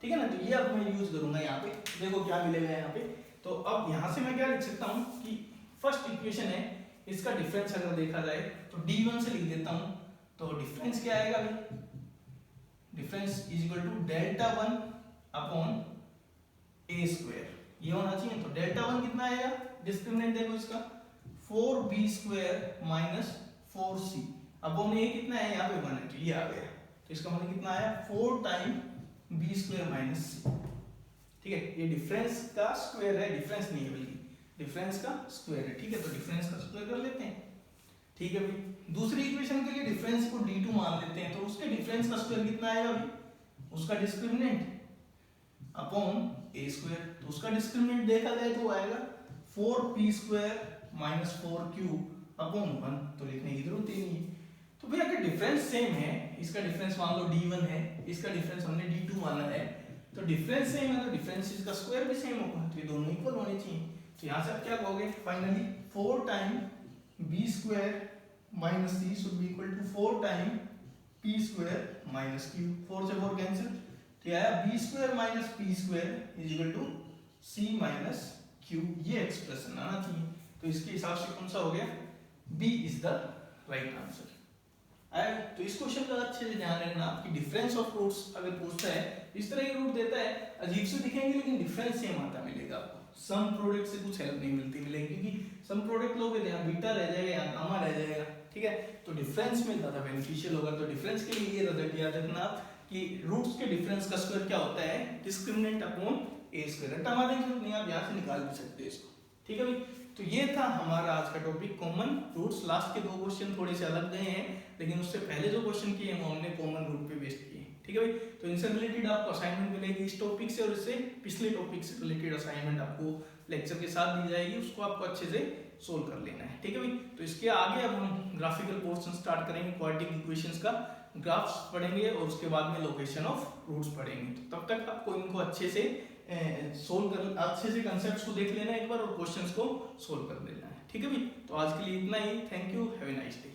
ठीक है ना। तो ये अब मैं यूज करूंगा यहाँ पे, देखो क्या मिलेगा यहाँ पे। तो अब यहाँ से मैं क्या लिख सकता हूँ कि फर्स्ट इक्वेशन है इसका डिफरेंस अगर देखा जाए तो d1 से लिख देता हूँ। तो डिफरेंस क्या आएगा भाई, difference is equal to delta 1 upon A square, ये होना चाहिए। तो डेल्टा 1 कितना आएगा, डिस्क्रिमिनेंट देखो इसका 4b square minus 4c upon ए कितना है यहाँ पे 1 है, तो ये आ गया। तो इसका मतलब कितना आया 4 time b square minus c, ठीक है। ये डिफरेंस का स्क्वायर है, डिफरेंस नहीं है बल्कि डिफरेंस का स्क्वायर है, ठीक है। तो डिफरेंस का स्क्वायर कर लेते हैं, ठीक है भाई। दूसरी इक्वेशन के लिए डिफरेंस को d2 मान लेते हैं, तो उसके डिफरेंस का स्क्वायर कितना आएगा भाई, उसका डिस्क्रिमिनेंट अपॉन ए स्क्वायर। तो उसका डिस्क्रिमिनेंट देखा जाए तो आएगा 4p square minus 4q upon 1, तो लिखने की जरूरत ही नहीं है। तो भैया अगर डिफरेंस सेम है, इसका डिफरेंस मान लो d1 है, इसका डिफरेंस हमने d2 माना है, तो डिफरेंस सेम है तो डिफरेंस का स्क्वायर भी सेम होगा, तो ये दोनों इक्वल होने चाहिए। तो यहाँ से आप क्या कहोगे finally 4 time b square minus c should be equal to 4 time p square minus q, 4 से 4 कैंसिल, तो आया b square minus p square is equal to c minus q, ये एक्सप्रेशन आना चाहिए। तो इसके हिसाब से कौन सा हो गया, b is the right answer. तो इस क्वेश्चन का अच्छे से ध्यान रखना कि डिफरेंस ऑफ रूट्स अगर पूछता है इस तरह के रूट देता है अजीब से दिखेंगे लेकिन डिफरेंस सेम आता मिलेगा आपको। सम प्रोडक्ट से कुछ हेल्प नहीं मिलेगी क्योंकि सम प्रोडक्ट लोगे तो यहाँ बीटा रह जाएगा यहाँ गामा रह जाएगा, ठीक है। तो डिफरेंस में ज्यादा बेनिफिशियल होगा। तो डिफरेंस के लिए ये याद रखना कि रूट्स के डिफरेंस का स्क्वायर क्या होता है, डिस्क्रिमिनेंट अपॉन ए स्क्वायर। रट्टा मारने की जरूरत नहीं, आप यहाँ से निकाल भी सकते हैं इसको, ठीक है भाई। तो ये था हमारा आज का टॉपिक कॉमन रूट्स। लास्ट के 2 क्वेश्चन थोड़े से अलग गए हैं, लेकिन उससे पहले जो क्वेश्चन किए हैं वो हमने कॉमन रूट पे बेस्ड किए, ठीक है भाई। तो इनसे रिलेटेड आपको असाइनमेंट मिलेगी इस टॉपिक से, और इससे पिछले टॉपिक से रिलेटेड असाइनमेंट आपको लेक्चर के साथ दी जाएगी, उसको आपको अच्छे से सोल्व कर लेना है, ठीक है भाई। तो इसके आगे अब हम ग्राफिकल पोर्शन स्टार्ट करेंगे, क्वाड्रेटिक इक्वेशंस का ग्राफ्स पढ़ेंगे और उसके बाद में लोकेशन ऑफ रूट्स पढ़ेंगे। तो तब तक आपको इनको अच्छे से सोल्व कर, अच्छे से कंसेप्ट्स को देख लेना एक बार और क्वेश्चंस को सोल्व कर लेना है, ठीक है भाई। तो आज के लिए इतना ही, thank you, have a nice day.